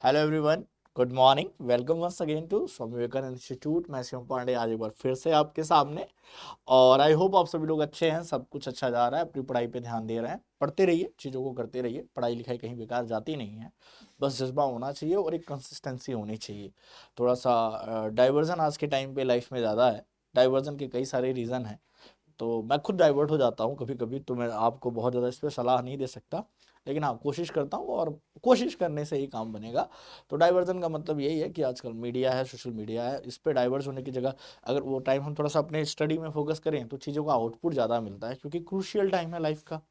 Hello everyone, good morning. Welcome once again to Swami Vivekananda institute. मैं शिवम पांडे आज एक बार फिर से आपके सामने। और आई होप आप सभी लोग अच्छे हैं, सब कुछ अच्छा जा रहा है, अपनी पढ़ाई पे ध्यान दे रहे हैं, पढ़ते रहिए, चीज़ों को करते रहिए। पढ़ाई लिखाई कहीं बेकार जाती नहीं है, बस जज्बा होना चाहिए और एक कंसिस्टेंसी होनी चाहिए। थोड़ा सा डाइवर्जन आज के टाइम पे लाइफ में ज़्यादा है। डाइवर्जन के कई सारे रीज़न हैं, तो मैं खुद डाइवर्ट हो जाता हूँ कभी कभी, तो मैं आपको बहुत ज़्यादा इस पर सलाह नहीं दे सकता, लेकिन हाँ कोशिश करता हूँ और कोशिश करने से ही काम बनेगा। तो डाइवर्जन का मतलब यही है कि आजकल मीडिया है, सोशल मीडिया है, इस पर डाइवर्स होने की जगह अगर वो टाइम हम थोड़ा सा अपने स्टडी में फोकस करें तो चीज़ों का आउटपुट ज़्यादा मिलता है, क्योंकि क्रूशियल टाइम है लाइफ का।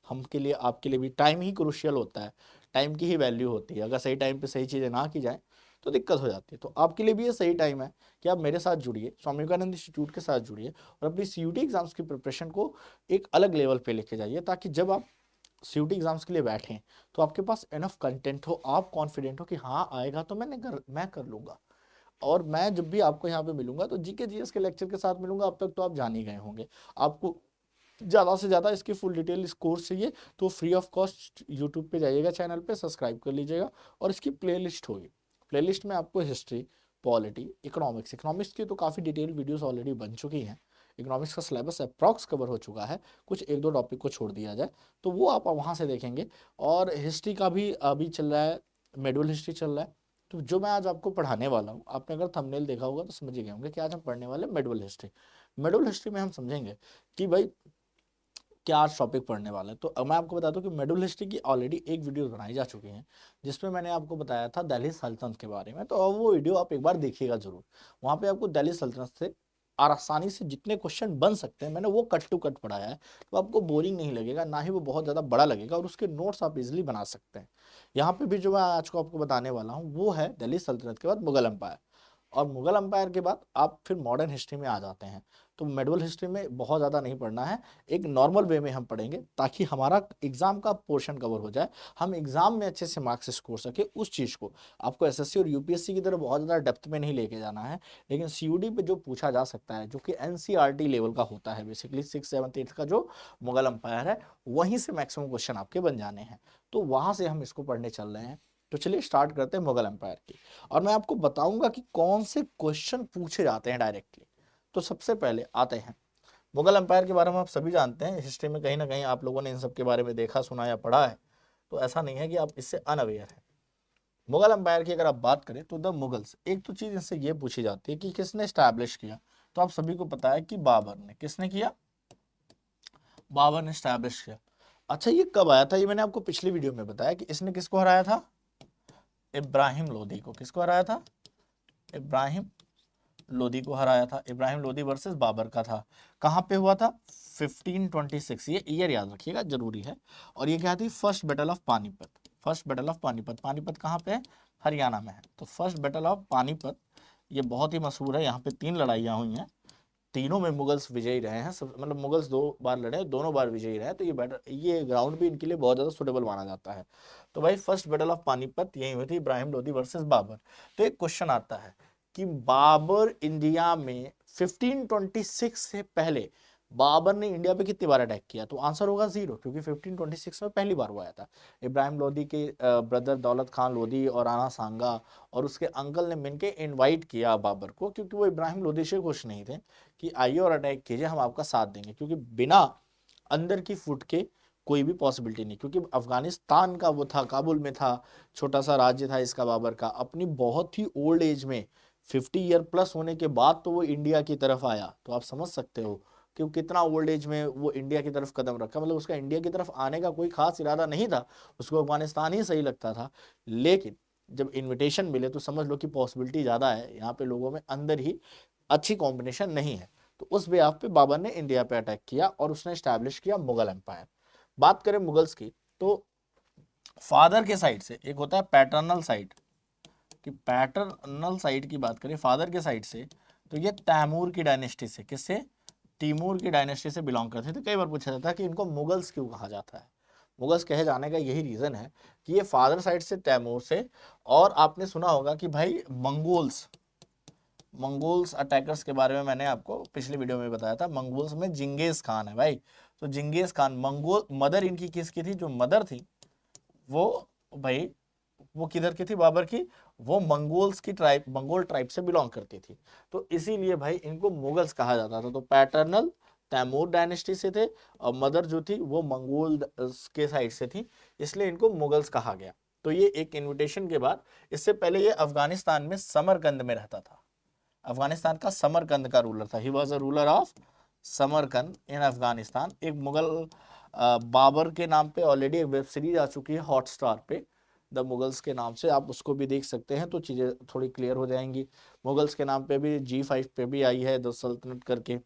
हम के लिए, आपके लिए भी टाइम ही क्रूशियल होता है, टाइम की ही वैल्यू होती है। अगर सही टाइम पे सही चीज़ें ना की जाए तो दिक्कत हो जाती है। तो आपके लिए भी ये सही टाइम है कि आप मेरे साथ जुड़िए, स्वामी विवेकानंद इंस्टीट्यूट के साथ जुड़िए और अपनी सीयूटी एग्जाम्स की प्रिपरेशन को एक अलग लेवल पे लेके जाइए, ताकि जब आप सीयूटी एग्जाम्स के लिए बैठें तो आपके पास इनफ कंटेंट हो, आप कॉन्फिडेंट हो कि हाँ आएगा तो मैं कर लूँगा। और मैं जब भी आपको यहाँ पे मिलूंगा तो जीके जीएस के लेक्चर के साथ मिलूंगा। अब तक तो आप जान ही गए होंगे। आपको ज़्यादा से ज़्यादा इसकी फुल डिटेल इस कोर्स चाहिए तो फ्री ऑफ कॉस्ट यूट्यूब पे जाइएगा, चैनल पे सब्सक्राइब कर लीजिएगा और इसकी प्लेलिस्ट होगी। प्लेलिस्ट में आपको हिस्ट्री, पॉलिटी, इकोनॉमिक्स की तो काफ़ी डिटेल वीडियोस ऑलरेडी बन चुकी हैं। इकोनॉमिक्स का सिलेबस अप्रॉक्स कवर हो चुका है, कुछ एक दो टॉपिक को छोड़ दिया जाए तो वो आप वहाँ से देखेंगे। और हिस्ट्री का भी अभी चल रहा है, मेडुअल हिस्ट्री चल रहा है। तो जो मैं आज आपको पढ़ाने वाला हूँ, आपने अगर थंबनेल देखा होगा तो समझ ही गए होंगे कि आज हम पढ़ने वाले मेडुअल हिस्ट्री। मेडुअल हिस्ट्री में हम समझेंगे कि भाई क्या आज टॉपिक पढ़ने वाले हैं। तो अब मैं आपको बता दूं कि मेडुअल हिस्ट्री की ऑलरेडी एक वीडियो बनाई जा चुकी है, जिसमें मैंने आपको बताया था दिल्ली सल्तनत के बारे में। तो अब वो वीडियो आप एक बार देखिएगा जरूर। वहाँ पे आपको दिल्ली सल्तनत से आसानी से जितने क्वेश्चन बन सकते हैं मैंने वो कट टू कट पढ़ाया है, तो आपको बोरिंग नहीं लगेगा, ना ही वो बहुत ज़्यादा बड़ा लगेगा, और उसके नोट्स आप इजिली बना सकते हैं। यहाँ पे भी जो मैं आज को आपको बताने वाला हूँ वो है दिल्ली सल्तनत के बाद मुगल एम्पायर, और मुगल एम्पायर के बाद आप फिर मॉडर्न हिस्ट्री में आ जाते हैं। तो मेडुअल हिस्ट्री में बहुत ज़्यादा नहीं पढ़ना है, एक नॉर्मल वे में हम पढ़ेंगे ताकि हमारा एग्जाम का पोर्शन कवर हो जाए, हम एग्जाम में अच्छे से मार्क्स स्कोर सके उस चीज़ को। आपको एसएससी और यूपीएससी की तरह बहुत ज़्यादा डेप्थ में नहीं लेके जाना है, लेकिन सीयूडी पे जो पूछा जा सकता है, जो कि एनसीईआरटी लेवल का होता है, बेसिकली 6, 7, 8 का जो मुगल एम्पायर है, वहीं से मैक्सिमम क्वेश्चन आपके बन जाने हैं। तो वहाँ से हम इसको पढ़ने चल रहे हैं। तो चलिए स्टार्ट करते हैं मुगल एम्पायर की, और मैं आपको बताऊंगा कि कौन से क्वेश्चन पूछे जाते हैं डायरेक्टली। तो सबसे पहले आते हैं मुगल एम्पायर के बारे में। आप सभी जानते हैं, हिस्ट्री में कहीं ना कहीं आप लोगों ने इन सब के बारे में देखा, सुना या पढ़ा है, तो ऐसा नहीं है कि आप इससे अनअवेयर हैं। मुगल एम्पायर की अगर आप बात करें तो द मुगल्स, एक तो चीज इनसे ये पूछी जाती है कि किसने स्टैब्लिश किया। तो आप सभी को पता है कि बाबर ने। किसने किया? बाबर ने स्टैब्लिश किया। अच्छा, ये कब आया था? ये मैंने आपको पिछली वीडियो में बताया कि इसने किसको हराया था? इब्राहिम लोदी को। किसको हराया था? इब्राहिम लोदी को हराया था। इब्राहिम लोदी वर्सेस बाबर का था। कहाँ पे हुआ था? 1526। ये ईयर याद रखिएगा, जरूरी है। और ये क्या थी? First battle of Panipat. First battle of Panipat. Panipat कहाँ पे है? हरियाणा में है। तो फर्स्ट बैटल ऑफ पानीपत ये बहुत ही मशहूर है। यहाँ पे 3 लड़ाइयाँ हुई हैं, तीनों में मुगल्स विजयी रहे हैं। सब मतलब मुगल्स 2 बार लड़े, दोनों बार विजयी रहे। तो ये बैटल, ये ग्राउंड भी इनके लिए बहुत ज़्यादा सुटेबल माना जाता है। तो भाई फर्स्ट बैटल ऑफ पानीपत यही हुई थी, इब्राहिम लोदी वर्सेस बाबर। तो एक क्वेश्चन आता है कि बाबर इंडिया में 1526 से पहले बाबर ने इंडिया पे कितनी बार अटैक किया? तो आंसर होगा 0, क्योंकि 1526 में पहली बार हुआ था। इब्राहिम लोदी के ब्रदर दौलत खान लोदी और राणा सांगा और उसके अंकल ने मिलकर इनवाइट किया बाबर को, क्योंकि वो इब्राहिम लोदी से खुश नहीं थे कि आइए और अटैक कीजिए, हम आपका साथ देंगे, क्योंकि बिना अंदर की फुट के कोई भी पॉसिबिलिटी नहीं। क्योंकि अफगानिस्तान का वो था, काबुल में था, छोटा सा राज्य था इसका बाबर का, अपनी बहुत ही ओल्ड एज में 50 ईयर प्लस होने के बाद तो वो इंडिया की तरफ आया। तो आप समझ सकते हो कि वो कितना ओल्ड एज में वो इंडिया की तरफ कदम रखा। मतलब उसका इंडिया की तरफ आने का कोई खास इरादा नहीं था, उसको अफगानिस्तान ही सही लगता था। लेकिन जब इनविटेशन मिले तो समझ लो कि पॉसिबिलिटी ज़्यादा है यहाँ पे, लोगों में अंदर ही अच्छी कॉम्बिनेशन नहीं है। तो उस बेहाफ पे बाबर ने इंडिया पे अटैक किया और उसने स्टैब्लिश किया मुगल एम्पायर। बात करें मुगल्स की, तो फादर के साइड से एक होता है पैटर्नल साइड, कि पैटर्नल साइड की बात करें फादर के साइड से, तो ये तैमूर की डायनेस्टी से, किससे? तैमूर की डायनेस्टी से बिलोंग करते थे। कई बार पूछा जाता है कि इनको मुगल्स क्यों कहा जाता है। मुगल्स कहे जाने का यही रीजन है कि ये फादर साइड से तैमूर से, और आपने सुना होगा कि भाई मंगोल्स अटैकर्स के बारे में मैंने आपको पिछले वीडियो में बताया था। मंगोल्स में जिंगेज खान है भाई। तो जिंगेज खान, मंगोल मदर इनकी किसकी थी? जो मदर थी वो भाई वो किधर की थी बाबर की, वो मंगोल ट्राइब से बिलोंग करती थी। तो इसीलिए भाई इनको मुगल्स कहा जाता था। तो पैटर्नल तैमूर डायनेस्टी से थे और मदर जो थी वो मंगोल के साइड से थी, इसलिए इनको मुगल्स कहा गया। तो ये एक इनविटेशन के बाद, इससे पहले ये अफगानिस्तान में समरकंद में रहता था। अफगानिस्तान का समरकंद का रूलर था। He was a ruler of Samarkand in Afghanistan. एक मुगल बाबर के नाम पे ऑलरेडी एक वेब सीरीज आ चुकी है हॉटस्टार पे, द मुगल्स के नाम से, आप उसको भी देख सकते हैं तो चीज़ें थोड़ी क्लियर हो जाएंगी। मुगल्स के नाम पे भी G5 पे भी आई है द सल्तनत करके,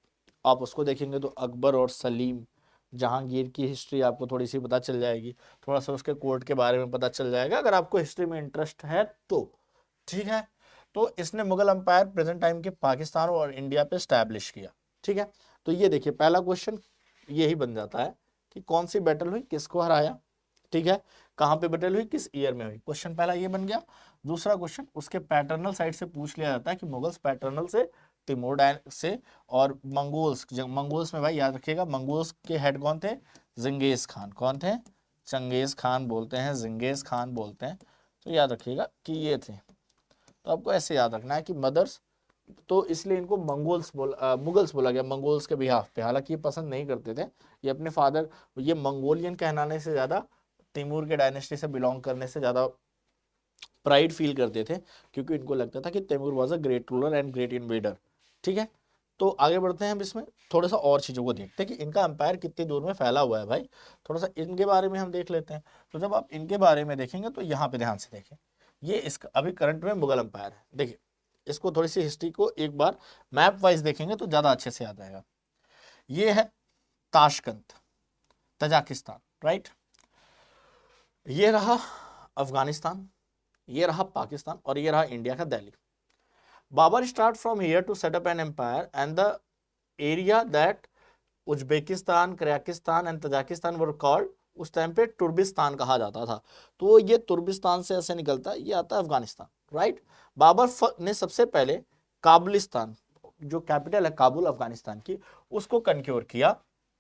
आप उसको देखेंगे तो अकबर और सलीम जहांगीर की हिस्ट्री आपको थोड़ी सी पता चल जाएगी, थोड़ा सा उसके कोर्ट के बारे में पता चल जाएगा अगर आपको हिस्ट्री में इंटरेस्ट है तो। ठीक है, तो इसने मुगल अंपायर प्रेजेंट टाइम के पाकिस्तान और इंडिया पे स्टैब्लिश किया। ठीक है, तो ये देखिए पहला क्वेश्चन यही बन जाता है कि कौन सी बैटल हुई, किसको हराया, ठीक है, कहाँ पे बैटल हुई, किस ईयर में हुई। क्वेश्चन पहला ये बन गया। दूसरा क्वेश्चन उसके पैटर्नल साइड से पूछ लिया जाता है कि मुगल्स पैटर्नल से, तिमोर से, और मंगोल्स में भाई याद रखिएगा मंगोल्स के हेड कौन थे, जिंगेज खान। कौन थे, चंगेज खान बोलते हैं, जिंगेज खान बोलते हैं। तो याद रखिएगा कि ये थे। तो आपको ऐसे याद रखना है कि मदर्स, तो इसलिए इनको मुगल्स बोला गया मंगोल्स के बिहाफ पे। हालांकि ये पसंद नहीं करते थे, ये अपने फादर, ये मंगोलियन कहलाने से ज्यादा तिमूर के डायनेस्टी से बिलोंग करने से ज्यादा प्राइड फील करते थे, क्योंकि इनको लगता था कि Timur was a great ruler and great invader. ठीक है, तो आगे बढ़ते हैं हम इसमें थोड़ा सा और चीजों को देखते हैं कि इनका एम्पायर कितनी दूर में फैला हुआ है भाई, थोड़ा सा इनके बारे में हम देख लेते हैं। तो जब आप इनके बारे में देखेंगे तो यहाँ पे ध्यान से देखें, ये इसका अभी करंट में मुगल एम्पायर है। देखिए इसको थोड़ी सी हिस्ट्री को एक बार मैप वाइज देखेंगे तो ज्यादा अच्छे से याद आएगा। ये है ताशकंद, तजाकिस्तान, राइट। ये रहा अफगानिस्तान, ये रहा पाकिस्तान, और ये रहा इंडिया का Delhi. Babur start from here to set up an empire and the area that Uzbekistan, Kazakhstan and Tajikistan were called, उस टाइम पे तुर्बिस्तान कहा जाता था। तो ये तुर्बिस्तान से ऐसे निकलता है, ये आता है अफगानिस्तान, राइट। बाबर ने सबसे पहले काबुलिस्तान, जो कैपिटल है काबुल अफगानिस्तान की, उसको कनक्योर किया।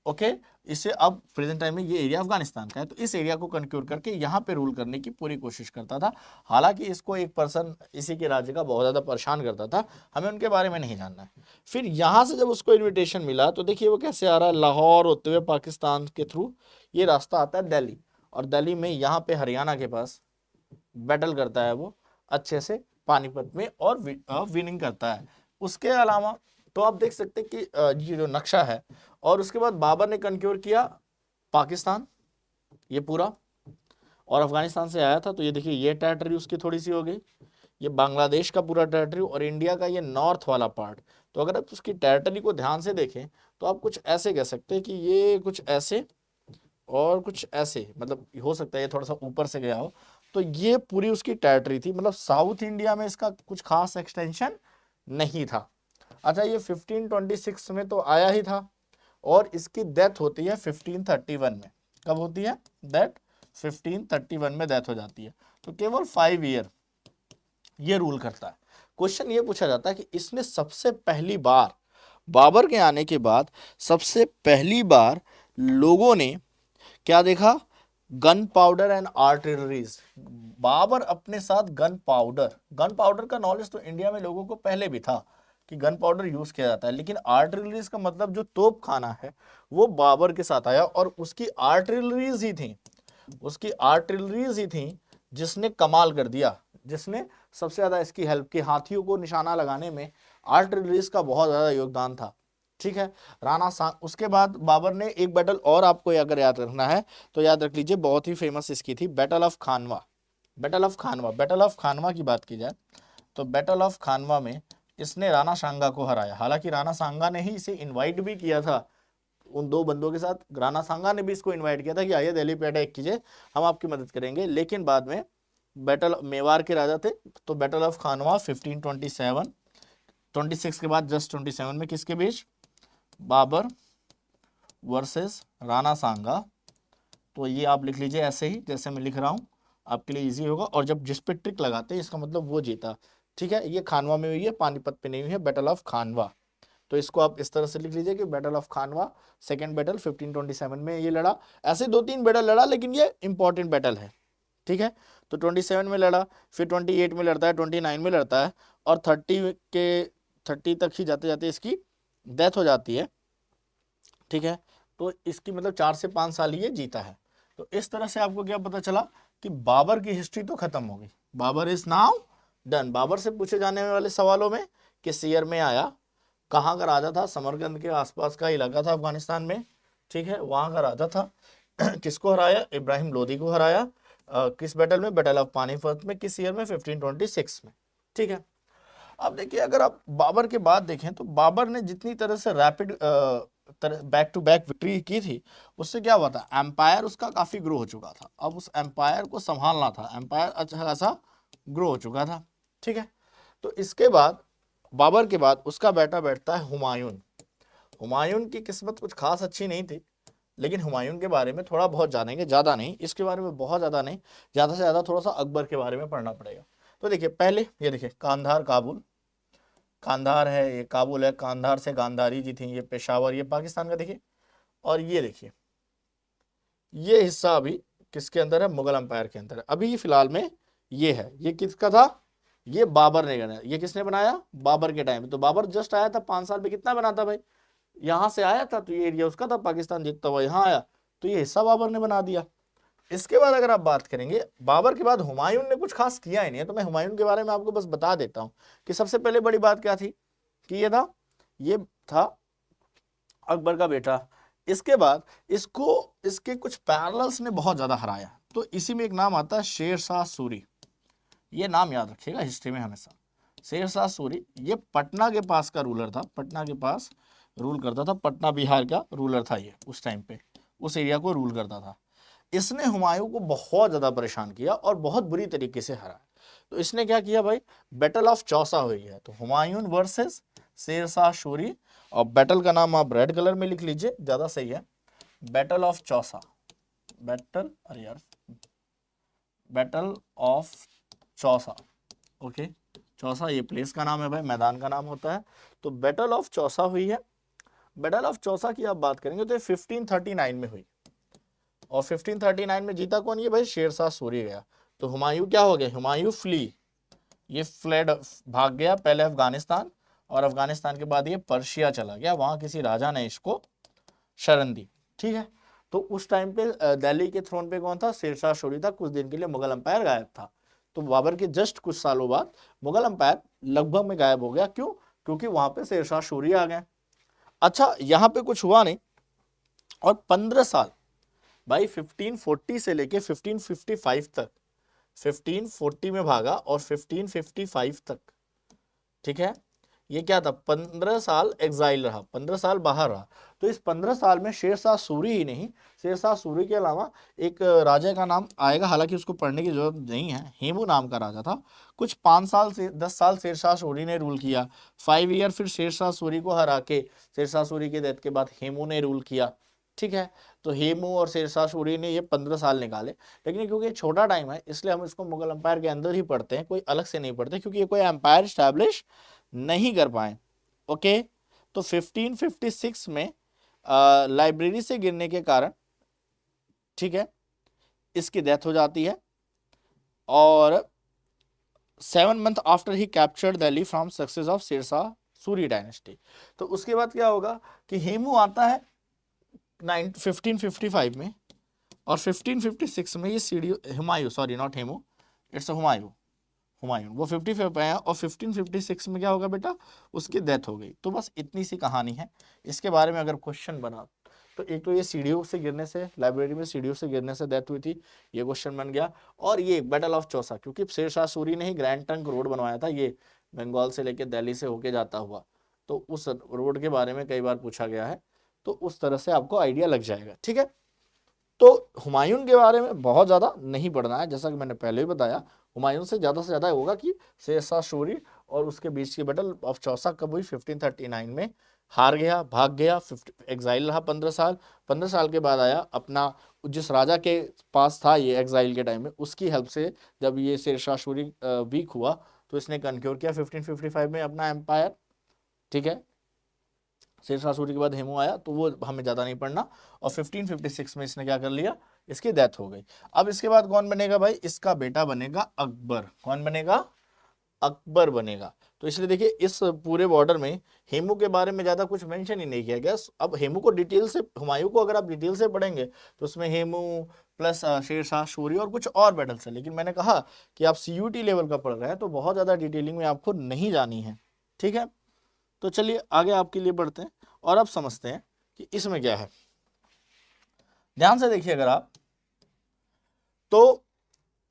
ओके, इसे अब प्रेजेंट टाइम में ये एरिया अफगानिस्तान का है, तो इस एरिया को कनक्योर करके यहाँ पे रूल करने की पूरी कोशिश करता था। हालांकि इसको एक पर्सन इसी के राज्य का बहुत ज्यादा परेशान करता था, हमें उनके बारे में नहीं जानना है। फिर यहाँ से जब उसको इनविटेशन मिला तो देखिए वो कैसे आ रहा है, लाहौर होते हुए पाकिस्तान के थ्रू ये रास्ता आता है दिल्ली, और दिल्ली में यहाँ पे हरियाणा के पास बैटल करता है वो अच्छे से पानीपत में, और विनिंग करता है। उसके अलावा तो आप देख सकते हैं कि ये जो नक्शा है, और उसके बाद बाबर ने कनक्योर किया पाकिस्तान ये पूरा, और अफगानिस्तान से आया था तो ये देखिए ये टेरिटरी उसकी थोड़ी सी हो गई, ये बांग्लादेश का पूरा टेरिटरी, और इंडिया का ये नॉर्थ वाला पार्ट। तो अगर आप उसकी टेरिटरी को ध्यान से देखें तो आप कुछ ऐसे कह सकते हैं कि ये कुछ ऐसे और कुछ ऐसे, मतलब हो सकता है ये थोड़ा सा ऊपर से गया हो। तो ये पूरी उसकी टेरिटरी थी, मतलब साउथ इंडिया में इसका कुछ खास एक्सटेंशन नहीं था। अच्छा, ये 1526 में तो आया ही था, और इसकी डेथ होती है 1531 में। कब होती है डेथ, 1531 में डेथ हो जाती है। तो केवल 5 ईयर ये रूल करता है। क्वेश्चन ये पूछा जाता है कि इसने सबसे पहली बार, बाबर के आने के बाद सबसे पहली बार लोगों ने क्या देखा, gunpowder and artilleries. Babur अपने साथ गन पाउडर का नॉलेज तो इंडिया में लोगों को पहले भी था कि गन पाउडर यूज किया जाता है, लेकिन आर्टिलरीज का मतलब जो तोप खाना है वो बाबर के साथ आया, और उसकी आर्टिलरीज ही थी जिसने कमाल कर दिया, जिसने सबसे ज्यादा इसकी हेल्प की। हाथियों को निशाना लगाने में आर्टिलरीज का बहुत ज्यादा योगदान था। ठीक है, उसके बाद बाबर ने एक बैटल और आपको अगर याद रखना है तो याद रख लीजिए, बहुत ही फेमस इसकी थी, battle of Khanwa. Battle of Khanwa की बात की जाए तो बैटल ऑफ खानवा में इसने राणा सांगा को हराया। हालांकि राणा सांगा ने ही इसे इनवाइट भी किया था, उन दो बंदों के साथ राणा सांगा ने भी इसको इनवाइट किया था कि आइए दिल्ली पे अटैक कीजिए, हम आपकी मदद करेंगे। लेकिन बाद में बैटल, मेवाड़ के राजा थे, तो बैटल ऑफ खानवा 1527 26 के बाद जस्ट 27 में किसके बीच, बाबर वर्सेस राणा सांगा। तो ये आप लिख लीजिए ऐसे ही जैसे मैं लिख रहा हूँ, आपके लिए इजी होगा। और जब जिस पे ट्रिक लगाते हैं इसका मतलब वो जीता। ठीक है, ये खानवा में हुई है, पानीपत पे नहीं हुई है, बैटल ऑफ खानवा। तो इसको आप इस तरह से लिख लीजिए कि battle of Khanwa, second battle 1527 में ये लड़ा। ऐसे 2-3 बैटल लड़ा, लेकिन ये इंपॉर्टेंट बैटल है। ठीक है। तो 27 में लड़ा, फिर 28 में लड़ता है, 29 में लड़ता है, और 30 तक ही जाते जाते इसकी डेथ हो जाती है, ठीक है। तो इसकी मतलब 4 से 5 साल ये जीता है। तो इस तरह से आपको क्या पता चला कि बाबर की हिस्ट्री तो खत्म हो गई, Babur is now done. Babur से पूछे जाने वाले सवालों में किस ईयर में आया, कहाँ का राजा था, समरकंद के आसपास का इलाका था अफगानिस्तान में, ठीक है, वहां का राजा था। किसको हराया, इब्राहिम लोदी को हराया। किस बैटल में, बैटल ऑफ पानीपत में, किस ईयर में, 1526 में, ठीक है। अब देखिए अगर आप बाबर के बाद देखें तो बाबर ने जितनी तरह से rapid back to back victory की थी, उससे क्या हुआ था, एम्पायर उसका काफी ग्रो हो चुका था। अब उस एम्पायर को संभालना था, एम्पायर अच्छा खासा ग्रो हो चुका था, ठीक है। तो इसके बाद बाबर के बाद उसका बेटा बैठता है हुमायूं। हुमायूं की किस्मत कुछ खास अच्छी नहीं थी, लेकिन हुमायूं के बारे में थोड़ा बहुत जानेंगे, ज्यादा नहीं, इसके बारे में बहुत ज्यादा नहीं, ज्यादा से ज्यादा थोड़ा सा अकबर के बारे में पढ़ना पड़ेगा। तो देखिए पहले ये देखिए कांधार काबुल, कांधार है ये काबुल है, कांधार से गांधारी जी थी, ये पेशावर, ये पाकिस्तान का देखिए। और ये देखिए ये हिस्सा अभी किसके अंदर है, मुगल अंपायर के अंदर है। अभी फिलहाल में ये है, ये किसका था, ये बाबर ने बनाया। ये किसने बनाया, बाबर के टाइम में। तो बाबर जस्ट आया था 5 साल में, कितना बना था भाई, यहां से आया था, तो ये एरिया उसका था, पाकिस्तान जीतता हुआ यहाँ आया, तो ये हिस्सा बाबर ने बना दिया। इसके बाद अगर आप बात करेंगे, बाबर के बाद हुमायूं ने कुछ खास किया ही नहीं है, तो मैं हुमायूं के बारे में आपको बस बता देता हूं कि सबसे पहले बड़ी बात क्या थी कि ये था अकबर का बेटा। इसके बाद इसको इसके कुछ पैरेलल्स ने बहुत ज्यादा हराया, तो इसी में एक नाम आता है शेर शाह सूरी। ये नाम याद रखिएगा हिस्ट्री में हमेशा, शेर शाह सूरी। ये पटना के पास का रूलर था, पटना के पास रूल करता था, पटना बिहार का रूलर था ये उस टाइम पे, उस एरिया को रूल करता था। इसने हुमायूं को बहुत ज्यादा परेशान किया और बहुत बुरी तरीके से हराया। तो इसने क्या किया भाई, बैटल ऑफ चौसा हुई है, तो हुमायूं वर्सेस शेर शाह सूरी, और बैटल का नाम आप रेड कलर में लिख लीजिए, ज्यादा सही है, बैटल ऑफ चौसा, बैटल, अरे यार, battle of Chausa, okay. Chausa ये प्लेस का नाम है भाई, मैदान का नाम होता है। तो बैटल ऑफ चौसा हुई है। बैटल ऑफ चौसा की आप बात करेंगे तो 1539 में हुई, और 1539 में जीता कौन, ये भाई शेर शाह सूरी गया। तो हुमायूं क्या हो गया, हुमायूं फ्ली, ये फ्लेड, भाग गया पहले अफगानिस्तान, और अफगानिस्तान के बाद ये पर्शिया चला गया, वहां किसी राजा ने इसको शरण दी, ठीक है। तो उस टाइम पे दिल्ली के थ्रोन पे कौन था, शेर शाह सूरी था। कुछ दिन के लिए मुगल अंपायर गायब था, तो बाबर के जस्ट कुछ सालों बाद मुगल अंपायर लगभग में गायब हो गया। क्यों, क्योंकि वहां पे शेर शाह सूरी आ गए। अच्छा यहाँ पे कुछ हुआ नहीं, और 15 साल भाई 1540 से लेके 1555 तक, 1540 में भागा और 1555 तक, ठीक है। ये क्या था, 15 साल एग्जाइल रहा, 15 साल बाहर रहा। तो इस 15 साल में शेर शाह सूरी ही नहीं, शेर शाह सूरी के अलावा एक राजा का नाम आएगा, हालांकि उसको पढ़ने की जरूरत नहीं है, हेमू नाम का राजा था। कुछ 5 साल से 10 साल शेर शाह सूरी ने रूल किया, 5 ईयर फिर शेर शाह सूरी को हरा के, शेर शाह सूरी के डेथ के बाद हेमू ने रूल किया, ठीक है। तो हेमू और शेर शाह सूरी ने ये 15 साल निकाले। लेकिन क्योंकि छोटा टाइम है, इसलिए हम इसको मुगल अंपायर के अंदर ही पढ़ते हैं, कोई अलग से नहीं पढ़ते, क्योंकि ये कोई एम्पायर स्टैब्लिश नहीं कर पाए, ओके। तो 1556 में लाइब्रेरी से गिरने के कारण, ठीक है, इसकी डेथ हो जाती है, और 7 month after he captured Delhi from success of Sher Shah Suri dynasty. तो उसके बाद क्या होगा कि हेमू आता है 1555 में, और 1556 में ये Humayun, sorry not Hemu, it's Humayun, Humayun वो 55 पे आया, और 1556 में क्या होगा बेटा, उसकी डेथ हो गई। तो बस इतनी सी कहानी है। इसके बारे में अगर क्वेश्चन बना तो एक तो ये सीढ़ियों से गिरने से, लाइब्रेरी में सीढ़ियों से गिरने से डेथ हुई थी, ये क्वेश्चन बन गया। और ये बैटल ऑफ चौसा, क्योंकि शेर शाह सूरी ने ही ग्रैंड ट्रंक रोड बनवाया था, ये बंगाल से लेकर दिल्ली से होके जाता हुआ, तो उस रोड के बारे में कई बार पूछा गया है, तो उस तरह से आपको आइडिया लग जाएगा, ठीक है। तो हुमायूं के बारे में बहुत ज्यादा नहीं पढ़ना है, जैसा कि मैंने पहले ही बताया, हुमायूं से ज्यादा होगा कि शेर शाह सूरी और उसके बीच की बैटल ऑफ चौसा कब हुई, 1539 में, हार गया, भाग गया, एग्जाइल रहा 15 साल। 15 साल के बाद आया, अपना जिस राजा के पास था ये एग्जाइल के टाइम में, उसकी हेल्प से जब ये शेर शाह सूरी वीक हुआ, तो इसने कन्क्योर किया 1555 में अपना एम्पायर, ठीक है। शेर शाह सूरी के बाद हेमू आया, तो वो हमें ज्यादा नहीं पढ़ना। और 1556 में इसने क्या कर लिया, इसकी डेथ हो गई। अब इसके बाद कौन बनेगा भाई, इसका बेटा बनेगा अकबर। कौन बनेगा, अकबर बनेगा। तो इसलिए देखिए इस पूरे बॉर्डर में हेमू के बारे में ज्यादा कुछ मेंशन ही नहीं किया गया। अब हेमू को डिटेल से, हुमायूं को अगर आप डिटेल से पढ़ेंगे तो उसमें हेमू प्लस शेरशाह सूरी और कुछ और बैटल्स है, लेकिन मैंने कहा कि आप सीयूटी लेवल का पढ़ रहे हैं तो बहुत ज्यादा डिटेलिंग में आपको नहीं जानी है, ठीक है। तो चलिए आगे आपके लिए बढ़ते हैं और अब समझते हैं कि इसमें क्या है। ध्यान से देखिए अगर आप, तो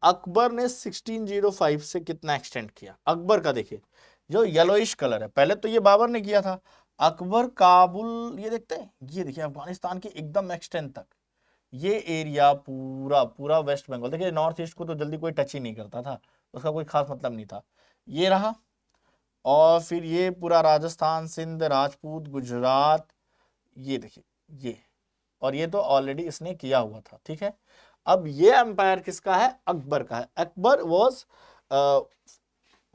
अकबर ने 1605 से कितना एक्सटेंड किया, अकबर का देखिए जो येलोइश कलर है, पहले तो ये बाबर ने किया था। अकबर काबुल, ये देखते हैं, ये देखिए अफगानिस्तान के एकदम एक्सटेंड तक, ये एरिया पूरा पूरा वेस्ट बंगाल। देखिए नॉर्थ ईस्ट को तो जल्दी कोई टच ही नहीं करता था, उसका कोई खास मतलब नहीं था, ये रहा। और फिर ये पूरा राजस्थान, सिंध, राजपूत, गुजरात, ये देखिए ये, और ये तो ऑलरेडी इसने किया हुआ था, ठीक है। अब ये एम्पायर किसका है, अकबर का है। अकबर वॉज,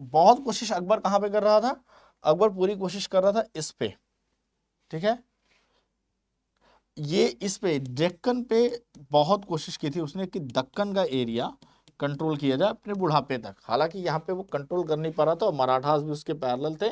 बहुत कोशिश अकबर कहां पे कर रहा था, अकबर पूरी कोशिश कर रहा था इस पे, ठीक है, ये इस पे डेक्कन पे बहुत कोशिश की थी उसने कि दक्कन का एरिया कंट्रोल किया जाए अपने बुढ़ापे तक। हालांकि यहाँ पे वो कंट्रोल कर नहीं पा रहा था और मराठास भी उसके पैरेलल थे,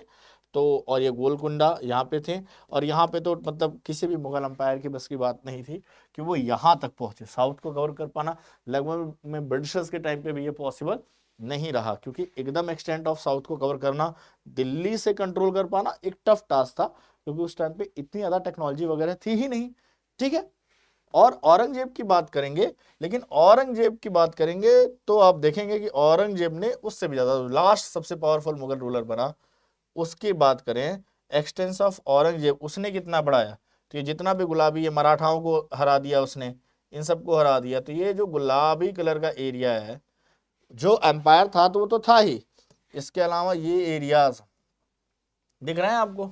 तो और ये गोलकुंडा यहाँ पे थे, और यहाँ पे तो मतलब किसी भी मुगल अंपायर की बस की बात नहीं थी कि वो यहाँ तक पहुंचे, साउथ को कवर कर पाना। लगभग में ब्रिटिशर्स के टाइम पे भी ये पॉसिबल नहीं रहा, क्योंकि एकदम एक्सटेंट ऑफ साउथ को कवर करना, दिल्ली से कंट्रोल कर पाना एक टफ टास्क था, क्योंकि उस टाइम पे इतनी ज्यादा टेक्नोलॉजी वगैरह थी ही नहीं, ठीक है। और औरंगजेब की बात करेंगे, लेकिन औरंगजेब की बात करेंगे तो आप देखेंगे कि औरंगजेब ने उससे भी ज्यादा, लास्ट सबसे पावरफुल मुगल रूलर बना, उसकी बात करें एक्सटेंस ऑफ औरंगजेब, उसने कितना बढ़ाया, तो ये जितना भी गुलाबी, ये मराठाओं को हरा दिया उसने, इन सबको हरा दिया। तो ये जो गुलाबी कलर का एरिया है, जो एम्पायर था तो वो तो था ही, इसके अलावा ये एरियाज दिख रहे हैं आपको,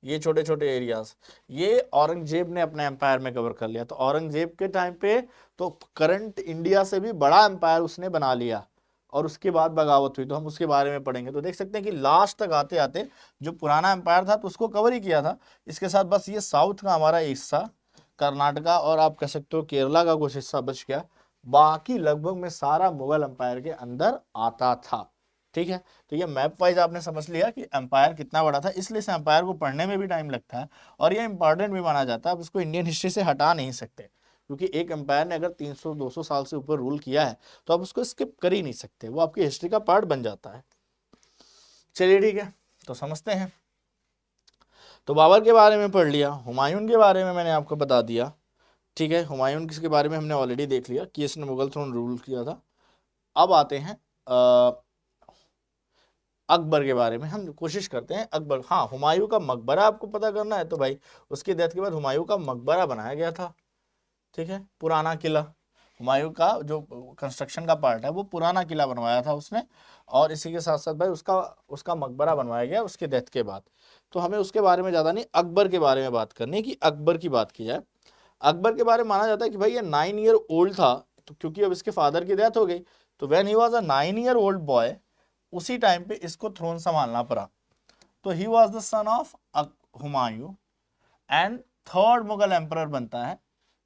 ये छोटे छोटे एरियाज, ये औरंगजेब ने अपने एम्पायर में कवर कर लिया। तो औरंगजेब के टाइम पे तो करंट इंडिया से भी बड़ा एम्पायर उसने बना लिया, और उसके बाद बगावत हुई, तो हम उसके बारे में पढ़ेंगे। तो देख सकते हैं कि लास्ट तक आते आते जो पुराना एम्पायर था तो उसको कवर ही किया था। इसके साथ बस ये साउथ का हमारा हिस्सा, कर्नाटका और आप कह सकते हो केरला का कुछ हिस्सा बच गया, बाकी लगभग में सारा मुगल एम्पायर के अंदर आता था, ठीक है। तो ये मैप वाइज आपने समझ लिया कि एम्पायर कितना बड़ा था, इसलिए इस एम्पायर को पढ़ने में भी टाइम लगता है और ये इंपॉर्टेंट भी माना जाता है। अब इसको इंडियन हिस्ट्री से हटा नहीं सकते, क्योंकि एक एम्पायर ने अगर 300-200 साल से ऊपर रूल किया है तो आप उसको स्किप कर ही नहीं सकते, वो आपकी हिस्ट्री का पार्ट बन जाता है। चलिए ठीक है, तो समझते हैं। तो बाबर के बारे में पढ़ लिया, हुमायूं के बारे में मैंने आपको बता दिया, ठीक है। हुमायूं के बारे में हमने ऑलरेडी देख लिया कि इसने मुगल थ्रोन रूल किया था। अब आते हैं अकबर के बारे में, हम कोशिश करते हैं अकबर। हाँ, हुमायूं का मकबरा आपको पता करना है तो भाई उसकी डेथ के बाद हुमायूं का मकबरा बनाया गया था, ठीक है। पुराना किला, हुमायूं का जो कंस्ट्रक्शन का पार्ट है वो पुराना किला बनवाया था उसने, और इसी के साथ साथ भाई उसका उसका मकबरा बनवाया गया उसके डेथ के बाद। तो हमें उसके बारे में ज्यादा नहीं, अकबर के बारे में बात करनी है कि अकबर की बात की जाए। अकबर के बारे में माना जाता है कि भाई ये 9 ईयर ओल्ड था, तो क्योंकि अब इसके फादर की डेथ हो गई, तो when he was a 9 year old boy, उसी टाइम पे इसको थ्रोन संभालना पड़ा। तो he was the son of Humayun and third Mughal emperor बनता है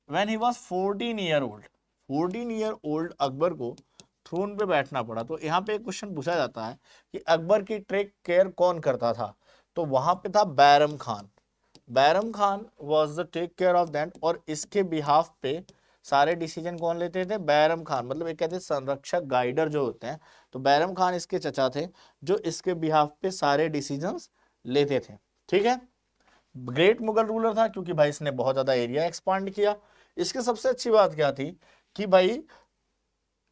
when he was 14 year old. 14 year old Akbar को थ्रोन पे बैठना पड़ा। तो यहाँ पे एक क्वेश्चन पूछा जाता है कि अकबर की टेक केयर कौन करता था, तो वहां पे था Bairam Khan. Bairam Khan was the take care of that, और इसके बिहाफ पे सारे डिसीजन कौन लेते थे, बैरम खान। मतलब एक कहते हैं संरक्षक, गाइडर जो होते हैं, तो बैरम खान इसके चचा थे जो इसके बिहाफ पे सारे डिसीजंस लेते थे, ठीक है। ग्रेट मुगल रूलर था क्योंकि भाई इसने बहुत ज्यादा एरिया एक्सपांड किया। इसके सबसे अच्छी बात क्या थी कि भाई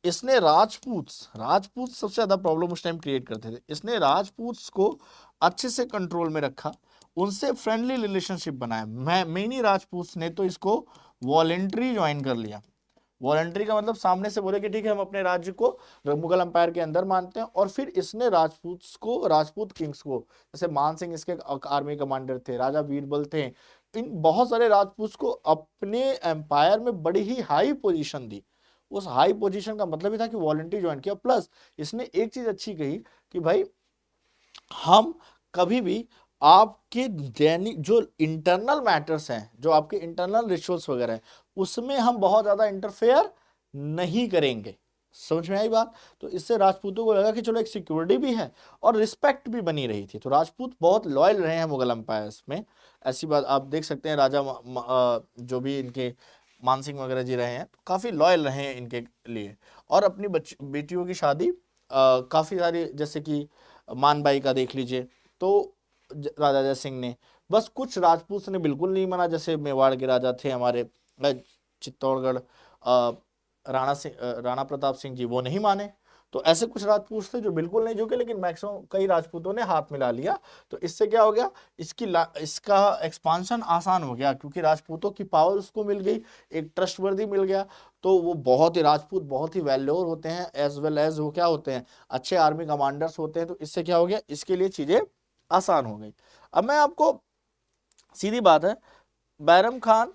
इसने राजपूत राजपूत सबसे ज्यादा प्रॉब्लम उस टाइम क्रिएट करते थे, इसने राजपूत को अच्छे से कंट्रोल में रखा, उनसे फ्रेंडली रिलेशनशिप बनाया। मैं मेनी राजपूत ने तो इसको वॉलेंट्री ज्वाइन कर लिया। वॉलंटरी का मतलब सामने से बोले कि ठीक है हम अपने राज्य को मुगल अंपायर के अंदर मानते हैं, और फिर इसने राजपूत किंग्स को, जैसे मान सिंह इसके आर्मी कमांडर थे, राजा बीरबल थे, इन बहुत सारे राजपूत को अपने एम्पायर में बड़ी ही हाई पोजीशन दी। उस हाई पोजीशन का मतलब ही था कि वॉलंटरी ज्वाइन किया। प्लस इसने एक चीज अच्छी कही कि भाई हम कभी भी आपके दैनिक जो इंटरनल मैटर्स हैं, जो आपके इंटरनल रिचुअल्स वगैरह हैं, उसमें हम बहुत ज्यादा इंटरफेयर नहीं करेंगे। समझ में आई बात? तो इससे राजपूतों को लगा कि चलो एक सिक्योरिटी भी है और रिस्पेक्ट भी बनी रही थी। तो राजपूत बहुत लॉयल रहे हैं मुगल एम्पायर्स में, ऐसी बात आप देख सकते हैं। राजा जो भी इनके मानसिंह वगैरह जी रहे हैं तो काफी लॉयल रहे हैं इनके लिए। और अपनी बेटियों की शादी काफी सारी, जैसे कि मानबाई का देख लीजिए, तो राजा जय सिंह ने, बस कुछ राजपूत ने बिल्कुल नहीं माना, जैसे मेवाड़ के राजा थे हमारे चित्तौड़गढ़ राणा प्रताप सिंह जी, वो नहीं माने। तो ऐसे कुछ राजपूत थे जो बिल्कुल नहीं झुके, लेकिन मैक्सिमम कई राजपूतों ने हाथ मिला लिया। तो इससे क्या हो गया, इसका एक्सपांशन आसान हो गया, क्योंकि राजपूतों की पावर उसको मिल गई, एक ट्रस्टवर्दी मिल गया। तो वो बहुत ही राजपूत बहुत ही वैल्योर होते हैं, एज वेल एज वो क्या होते हैं, अच्छे आर्मी कमांडर्स होते हैं। तो इससे क्या हो गया, इसके लिए चीजें आसान हो गई। अब मैं आपको, सीधी बात है, बैरम खान,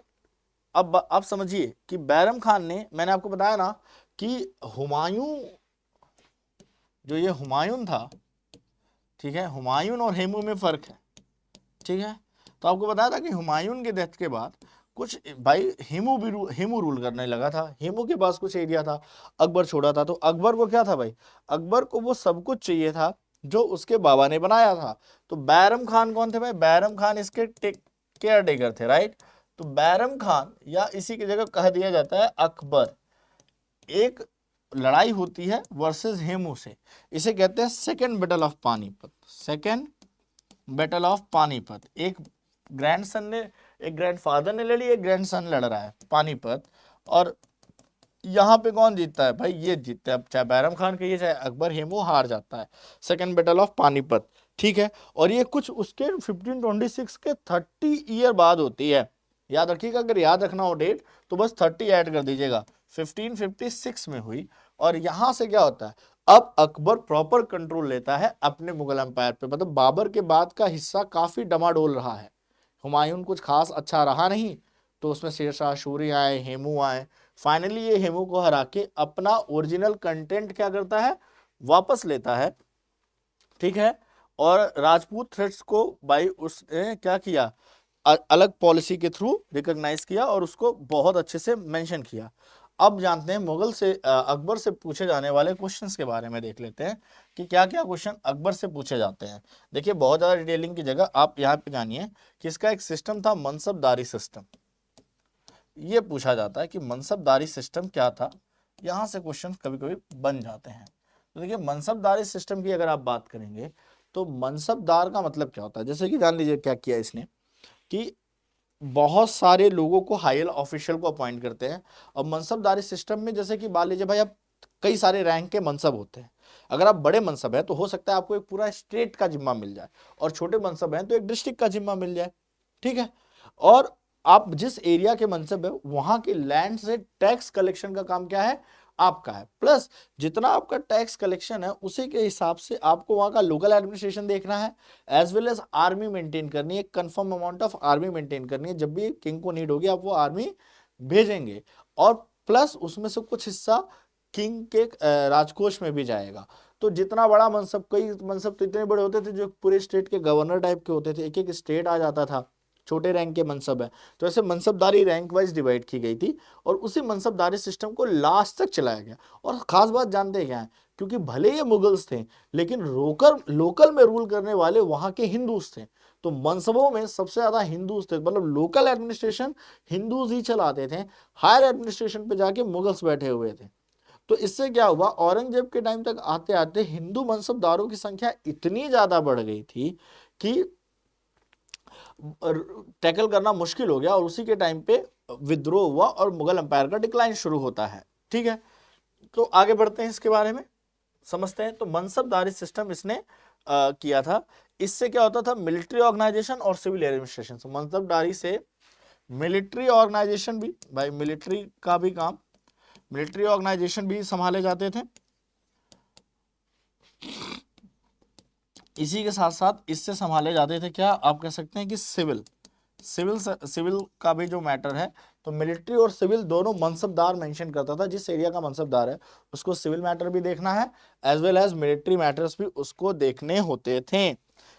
अब आप समझिए कि बैरम खान ने, मैंने आपको बताया ना कि हुमायूं, जो ये हुमायूं था, ठीक है, हुमायूं और हेमू में फर्क है, ठीक है। तो आपको बताया था कि हुमायूं के डेथ के बाद कुछ भाई हेमू रूल करने लगा था, हेमू के पास कुछ एरिया था, अकबर छोड़ा था। तो अकबर को क्या था भाई, अकबर को वो सब कुछ चाहिए था जो उसके बाबा ने बनाया था। तो बैरम खान कौन थे भाई, बैरम खान इसके केयर टेकर थे, राइट। तो बैरम खान, या इसी की जगह कह दिया जाता है अकबर, एक लड़ाई होती है वर्सेस हेमू से, इसे कहते हैं second battle of Panipat. Second battle of Panipat, एक ग्रैंडसन ने, एक ग्रैंडफादर ने लड़ी, एक ग्रैंडसन लड़ रहा है पानीपत। और यहाँ पे कौन जीतता है भाई, ये जीतता है, चाहे बैरम खान कहिए चाहे अकबर, हेमू हार जाता है। सेकेंड बैटल ऑफ पानीपत, ठीक है। और ये कुछ उसके 1526 के 30 ईयर बाद होती है। याद रखिएगा, अगर याद रखना हो डेट तो बस 30 ऐड कर दीजिएगा। 1556 में हुई। और यहां से क्या होता है, अब अकबर प्रॉपर कंट्रोल लेता है अपने मुगल एम्पायर पे, मतलब बाबर के बाद का हिस्सा काफी डमाडोल रहा है। हुमायूं कुछ खास अच्छा रहा नहीं, तो उसमें शेरशाह सूरी आए, हेमू आए। फाइनली ये हेमू को हरा के अपना ओरिजिनल कंटेंट क्या करता है, वापस लेता है, ठीक है। और राजपूत थ्रेड्स को भाई उसने क्या किया, अलग पॉलिसी के थ्रू रिकॉग्नाइज किया और उसको बहुत अच्छे से मेंशन किया। अब जानते हैं मुगल से अकबर से पूछे जाने वाले क्वेश्चंस के बारे में, देख लेते हैं कि क्या क्या क्वेश्चन अकबर से पूछे जाते हैं। देखिए, बहुत ज्यादा डिटेलिंग की जगह आप यहाँ पे जानिए कि इसका एक सिस्टम था मनसबदारी सिस्टम। ये पूछा जाता है कि मनसबदारी सिस्टम क्या था, यहाँ से क्वेश्चन कभी कभी बन जाते हैं। तो देखिए, मनसबदारी सिस्टम की अगर आप बात करेंगे तो मनसबदार का मतलब क्या होता है, जैसे कि जान लीजिए क्या किया इसने कि बहुत सारे लोगों को हाई ऑफिशियल को अपॉइंट करते हैं। और मनसबदारी सिस्टम में जैसे कि मान लीजिए भाई, आप कई सारे रैंक के मनसब होते हैं। अगर आप बड़े मनसब हैं तो हो सकता है आपको एक पूरा स्टेट का जिम्मा मिल जाए, और छोटे मनसब हैं तो एक डिस्ट्रिक्ट का जिम्मा मिल जाए, ठीक है। और आप जिस एरिया के मनसब है वहां के लैंड से टैक्स कलेक्शन का काम क्या है, आपका है। प्लस जितना आपका टैक्स कलेक्शन है उसी के हिसाब से आपको वहां का लोकल एडमिनिस्ट्रेशन देखना है, as well as army maintain करनी है, confirm amount of army maintain करनी है। जब भी किंग को नीड होगी आप वो आर्मी भेजेंगे। और प्लस उसमें से कुछ हिस्सा किंग के राजकोष में भी जाएगा। तो जितना बड़ा मनसब, कई मनसब तो इतने बड़े होते थे जो पूरे स्टेट के गवर्नर टाइप के होते थे, एक एक स्टेट आ जाता था। छोटे रैंक के मनसब है, तो ऐसे मनसबदारी रैंक वाइज डिवाइड की गई थी, और उसी मनसबदारी सिस्टम को लास्ट तक चलाया गया। और खास बात जानते हैं क्या है, क्योंकि भले ये मुगल्स थे लेकिन लोकल में रूल करने वाले वहां के हिंदूज थे। तो मनसबों में सबसे ज्यादा हिंदूज थे, मतलब लोकल एडमिनिस्ट्रेशन हिंदूज ही चलाते थे, हायर एडमिनिस्ट्रेशन पे जाके मुगल्स बैठे हुए थे। तो इससे क्या हुआ, औरंगजेब के टाइम तक आते आते हिंदू मनसबदारों की संख्या इतनी ज्यादा बढ़ गई थी कि टैकल करना मुश्किल हो गया, और उसी के टाइम पे विद्रोह हुआ और मुगल एम्पायर का डिक्लाइन शुरू होता है, ठीक है। तो आगे बढ़ते हैं, इसके बारे में समझते हैं। तो मनसबदारी सिस्टम इसने किया था। इससे क्या होता था, मिलिट्री ऑर्गेनाइजेशन और सिविल एडमिनिस्ट्रेशन। तो मनसबदारी से मिलिट्री ऑर्गेनाइजेशन भी, भाई मिलिट्री का भी काम, मिलिट्री ऑर्गेनाइजेशन भी संभाले जाते थे। इसी के साथ साथ इससे संभाले जाते थे क्या, आप कह सकते हैं कि सिविल का भी जो मैटर है। तो मिलिट्री और सिविल दोनों मनसबदार मेंशन करता था, जिस एरिया का मनसबदार है उसको सिविल मैटर भी देखना है, as well as military matters भी उसको देखने होते थे।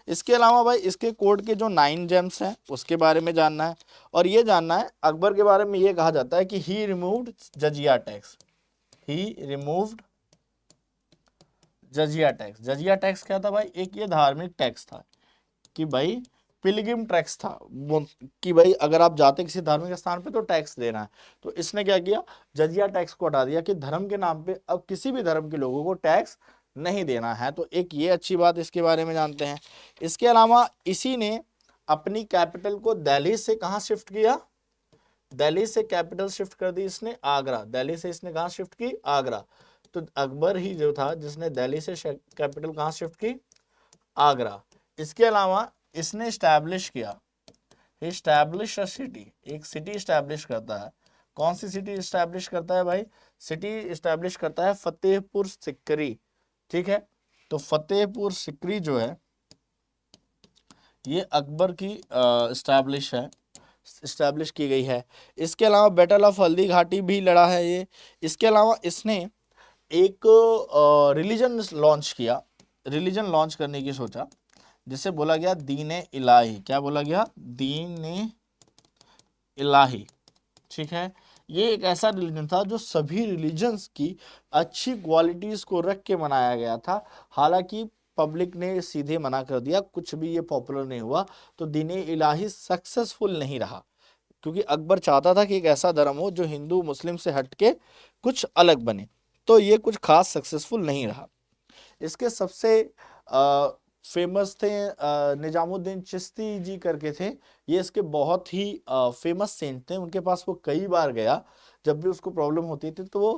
इसके अलावा भाई इसके कोर्ट के जो 9 जेम्स हैं उसके बारे में जानना है, और ये जानना है अकबर के बारे में ये कहा जाता है कि ही रिमूव्ड जजिया टैक्स, ही रिमूव्ड जजिया टैक्स। जजिया टैक्स क्या था भाई? एक ये धार्मिक टैक्स था कि भाई पिलग्रिम टैक्स था कि भाई अगर आप जाते किसी धार्मिक स्थान पे तो टैक्स देना है। तो इसने क्या किया? जजिया टैक्स को हटा दिया कि धर्म के नाम पे अब किसी भी धर्म के लोगों को टैक्स नहीं देना है। तो एक ये अच्छी बात इसके बारे में जानते हैं। इसके अलावा इसी ने अपनी कैपिटल को दिल्ली से कहाँ शिफ्ट किया? दिल्ली से कैपिटल शिफ्ट कर दी इसने आगरा। दिल्ली से इसने कहाँ शिफ्ट की? आगरा। तो अकबर ही जो था जिसने दिल्ली से कैपिटल कहाँ शिफ्ट की? आगरा। इसके अलावा इसने स्टैब्लिश किया, इस्टैब्लिश अ सिटी, एक सिटी स्टैब्लिश करता है। कौन सी सिटी स्टैब्लिश करता है भाई? सिटी स्टैब्लिश करता है फतेहपुर सिकरी। ठीक है, तो फतेहपुर सिकरी जो है ये अकबर की स्टैब्लिश की गई है। इसके अलावा बैटल ऑफ हल्दी घाटी भी लड़ा है ये। इसके अलावा इसने एक रिलीजन लॉन्च किया, रिलीजन लॉन्च करने की सोचा जिसे बोला गया दीन इलाही। क्या बोला गया? दीन इलाही। ठीक है, ये एक ऐसा रिलीजन था जो सभी रिलीजन्स की अच्छी क्वालिटीज को रख के बनाया गया था। हालांकि पब्लिक ने सीधे मना कर दिया, कुछ भी ये पॉपुलर नहीं हुआ, तो दीन इलाही सक्सेसफुल नहीं रहा, क्योंकि अकबर चाहता था कि एक ऐसा धर्म हो जो हिंदू मुस्लिम से हटके कुछ अलग बने। तो ये कुछ खास सक्सेसफुल नहीं रहा। इसके सबसे फेमस थे निजामुद्दीन चिश्ती जी करके थे। ये इसके बहुत ही फेमस सेंट थे। उनके पास वो कई बार गया, जब भी उसको प्रॉब्लम होती थी तो वो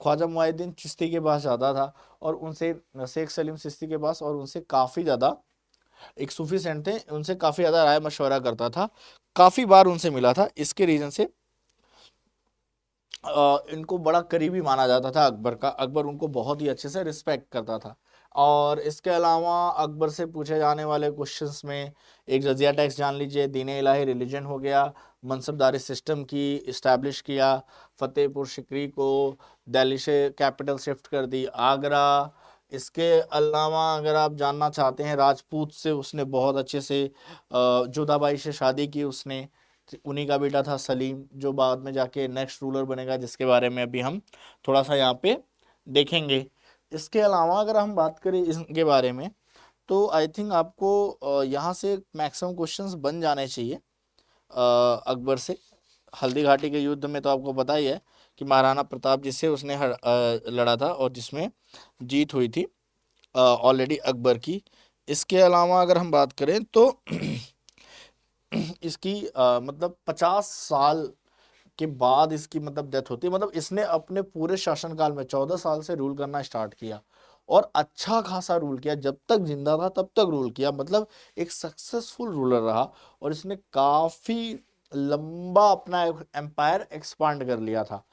ख्वाजा मुइनुद्दीन चिश्ती के पास जाता था और उनसे, शेख सलीम चिश्ती के पास, और उनसे काफ़ी ज़्यादा, एक सूफी सेंट थे, उनसे काफ़ी ज़्यादा राय मशवरा करता था, काफ़ी बार उनसे मिला था। इसके रीज़न से इनको बड़ा करीबी माना जाता था अकबर का। अकबर उनको बहुत ही अच्छे से रिस्पेक्ट करता था। और इसके अलावा अकबर से पूछे जाने वाले क्वेश्चंस में एक जजिया टैक्स जान लीजिए, दीन इलाही रिलीजन हो गया, मनसबदारी सिस्टम की इस्टेब्लिश किया, फतेहपुर सिकरी को दिल्ली से कैपिटल शिफ्ट कर दी आगरा। इसके अलावा अगर आप जानना चाहते हैं, राजपूत से उसने बहुत अच्छे से जोधाबाई से शादी की उसने, उन्हीं का बेटा था सलीम, जो बाद में जाके नेक्स्ट रूलर बनेगा, जिसके बारे में अभी हम थोड़ा सा यहाँ पे देखेंगे। इसके अलावा अगर हम बात करें इसके बारे में, तो आई थिंक आपको यहाँ से मैक्सिमम क्वेश्चंस बन जाने चाहिए अकबर से। हल्दी घाटी के युद्ध में तो आपको पता ही है कि महाराणा प्रताप जी से उसने लड़ा था और जिसमें जीत हुई थी ऑलरेडी अकबर की। इसके अलावा अगर हम बात करें तो इसकी मतलब 50 साल के बाद इसकी मतलब डेथ होती है। मतलब इसने अपने पूरे शासनकाल में 14 साल से रूल करना स्टार्ट किया और अच्छा खासा रूल किया, जब तक जिंदा था तब तक रूल किया, मतलब एक सक्सेसफुल रूलर रहा। और इसने काफी लंबा अपना एम्पायर एक्सपांड कर लिया था।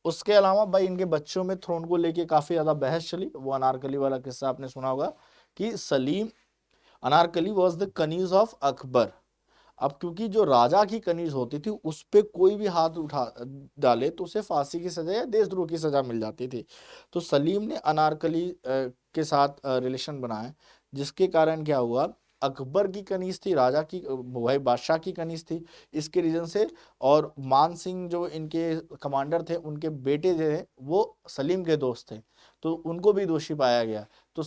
उसके अलावा भाई इनके बच्चों में थ्रोन को लेके काफी ज्यादा बहस चली। वो अनारकली वाला किस्सा आपने सुना होगा कि Salim, Anarkali was the kaneez of Akbar. अब क्योंकि जो राजा की कनीज होती थी उस पे कोई भी हाथ उठा डाले तो उसे फांसी की सजा या देशद्रोह की सजा मिल जाती थी। तो सलीम ने अनारकली के साथ रिलेशन बनाए, जिसके कारण क्या हुआ, अकबर की कनीज थी, राजा की भाई बादशाह की कनीज थी, इसके रीजन से। और मान सिंह जो इनके कमांडर थे, उनके बेटे जो थे वो सलीम के दोस्त थे, तो उनको भी दोषी पाया गया। तो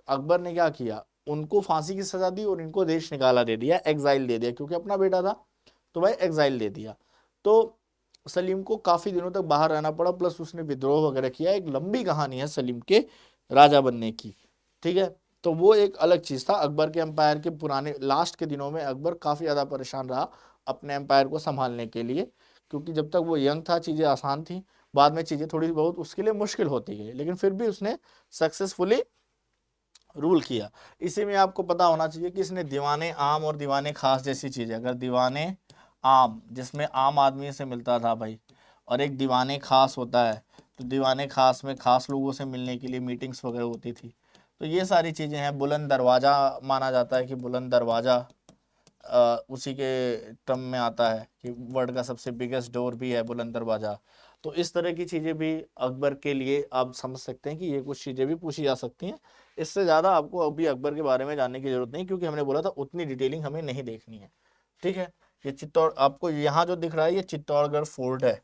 अकबर ने क्या किया, उनको फांसी की सजा दी और इनको देश निकाला दे दिया, एग्जाइल दे दिया, क्योंकि अपना बेटा था तो भाई एग्जाइल दे दिया। तो सलीम को काफी दिनों तक बाहर रहना पड़ा, प्लस उसने विद्रोह वगैरह किया। एक लंबी कहानी है सलीम के राजा बनने की, ठीक है। तो वो एक अलग चीज था। अकबर के एम्पायर के पुराने लास्ट के दिनों में अकबर काफी ज्यादा परेशान रहा अपने एम्पायर को संभालने के लिए, क्योंकि जब तक वो यंग था चीजें आसान थी, बाद में चीजें थोड़ी बहुत उसके लिए मुश्किल होती गई, लेकिन फिर भी उसने सक्सेसफुली रूल किया। इसी में आपको पता होना चाहिए कि इसने दीवाने आम और दीवाने खास जैसी चीज है। अगर दीवाने आम जिसमें आम आदमी से मिलता था भाई, और एक दीवाने खास होता है, तो दीवाने खास में खास लोगों से मिलने के लिए मीटिंग्स वगैरह होती थी। तो ये सारी चीजें हैं। बुलंद दरवाजा माना जाता है कि बुलंद दरवाजा उसी के टर्म में आता है कि वर्ल्ड का सबसे बिगेस्ट डोर भी है बुलंद दरवाजा। तो इस तरह की चीजें भी अकबर के लिए आप समझ सकते हैं कि ये कुछ चीजें भी पूछी जा सकती हैं इससे ज़्यादा आपको अभी अकबर के बारे में जानने की जरूरत नहीं, क्योंकि हमने बोला था उतनी डिटेलिंग हमें नहीं देखनी है। ठीक है, ये चित्तौड़ आपको यहाँ जो दिख रहा है ये चित्तौड़गढ़ फोर्ट है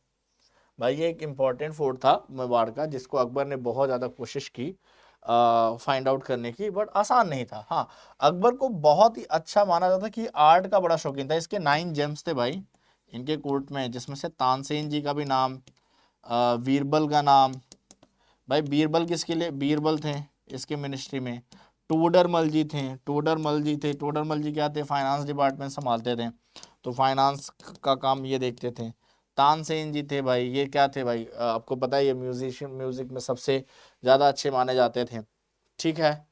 भाई। ये एक इम्पॉर्टेंट फोर्ट था मेवाड़ का, जिसको अकबर ने बहुत ज़्यादा कोशिश की फाइंड आउट करने की, बट आसान नहीं था। हाँ, अकबर को बहुत ही अच्छा माना जाता कि आर्ट का बड़ा शौकीन था। इसके 9 जेम्स थे भाई इनके कोर्ट में, जिसमें से तानसेन जी का भी नाम, बीरबल का नाम। भाई बीरबल किसके लिए? बीरबल थे इसके मिनिस्ट्री में। टोडरमल जी थे, टोडरमल जी क्या थे? फाइनेंस डिपार्टमेंट संभालते थे, तो फाइनेंस का काम ये देखते थे। तानसेन जी थे भाई, ये क्या थे भाई? आपको पता है ये म्यूजिशियन, म्यूजिक में सबसे ज़्यादा अच्छे माने जाते थे। ठीक है,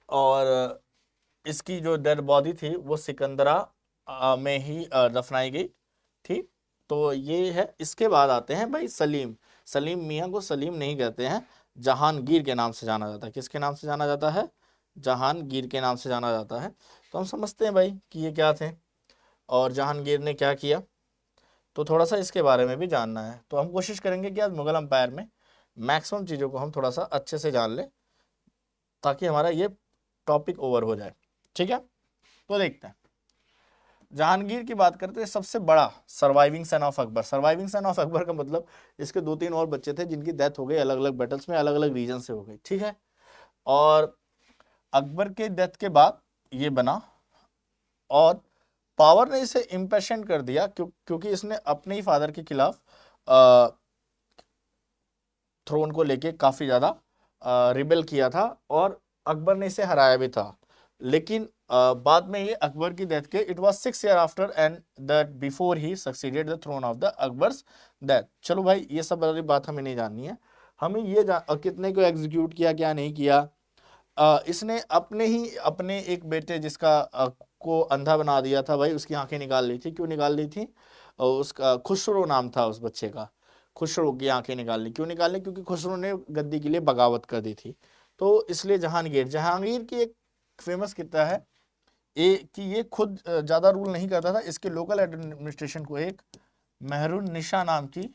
और इसकी जो डेड बॉडी थी वो सिकंदरा में ही दफनाई गई। ठीक, तो ये है। इसके बाद आते हैं भाई सलीम। सलीम मियाँ को सलीम नहीं कहते हैं, जहांगीर के नाम से जाना जाता है। किसके नाम से जाना जाता है? जहांगीर के नाम से जाना जाता है। तो हम समझते हैं भाई कि ये क्या थे और जहांगीर ने क्या किया, तो थोड़ा सा इसके बारे में भी जानना है। तो हम कोशिश करेंगे कि आज मुगल एम्पायर में मैक्सिमम चीज़ों को हम थोड़ा सा अच्छे से जान लें, ताकि हमारा ये टॉपिक ओवर हो जाए। ठीक है, तो देखते हैं। जहांगीर की बात करते हैं, सबसे बड़ा surviving son of Akbar. Surviving son of Akbar का मतलब इसके 2-3 और बच्चे थे जिनकी डेथ हो गई अलग अलग बैटल्स में, अलग अलग रीजन से हो गई। ठीक है, और अकबर के डेथ के बाद ये बना, और पावर ने इसे इम्पेशेंट कर दिया क्योंकि इसने अपने ही फादर के खिलाफ थ्रोन को लेके काफी ज्यादा रिबेल किया था, और अकबर ने इसे हराया भी था। लेकिन बाद में ये अकबर की डेथ के it was 6 year after and that before he succeeded the throne of the Akbar's death. चलो भाई, ये सब वाली बात हमें नहीं जाननी है। हमें ये कितने को एग्जीक्यूट किया, क्या नहीं किया। इसने अपने एक बेटे जिसका को अंधा बना दिया था भाई, उसकी आंखें निकाल ली थी। क्यों निकाल ली थी? उसका खुसरो नाम था उस बच्चे का। खुसरो की आंखें निकाल ली। क्यों निकाल ली? क्योंकि खुसरो ने गद्दी के लिए बगावत कर दी थी। तो इसलिए जहांगीर की एक फेमस किस्सा है कि ये खुद ज्यादा रूल नहीं करता था। इसके लोकल एडमिनिस्ट्रेशन को एक मेहरुन निशा नाम की,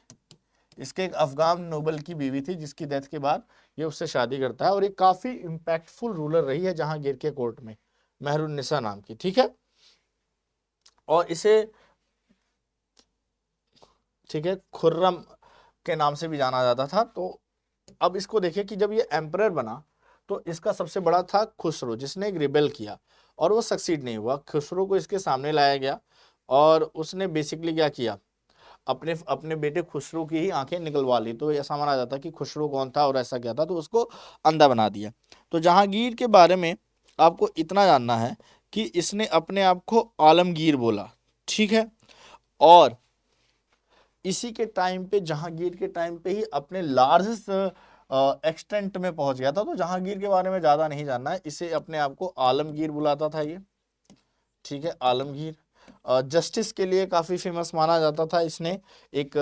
इसके एक अफगान नोबल की बीवी थी, जिसकी डेथ के बाद ये उससे शादी करता है, और ये काफी इम्पैक्टफुल रूलर रही है जहांगीर के कोर्ट में, मेहरुन निसा नाम की। ठीक है, और इसे ठीक है खुर्रम के नाम से भी जाना जाता था। तो अब इसको देखिए कि जब ये एम्परर बना तो इसका सबसे बड़ा था खुसरो, जिसने एक रिबेल किया और वो सक्सीड नहीं हुआ। खुसरो को इसके सामने लाया गया और उसने बेसिकली क्या किया, अपने अपने बेटे खुसरो की ही आंखें निकलवा ली। तो ऐसा माना जाता कि खुसरो कौन था और ऐसा क्या था, तो उसको अंधा बना दिया। तो जहांगीर के बारे में आपको इतना जानना है कि इसने अपने आप को आलमगीर बोला। ठीक है, और इसी के टाइम पे, जहांगीर के टाइम पे ही अपने लार्जेस्ट एक्सटेंट में पहुंच गया था। तो जहांगीर के बारे में ज्यादा नहीं जानना है, इसे अपने आप को आलमगीर बुलाता था ये। ठीक है, आलमगीर। जस्टिस के लिए काफी फेमस माना जाता था। इसने एक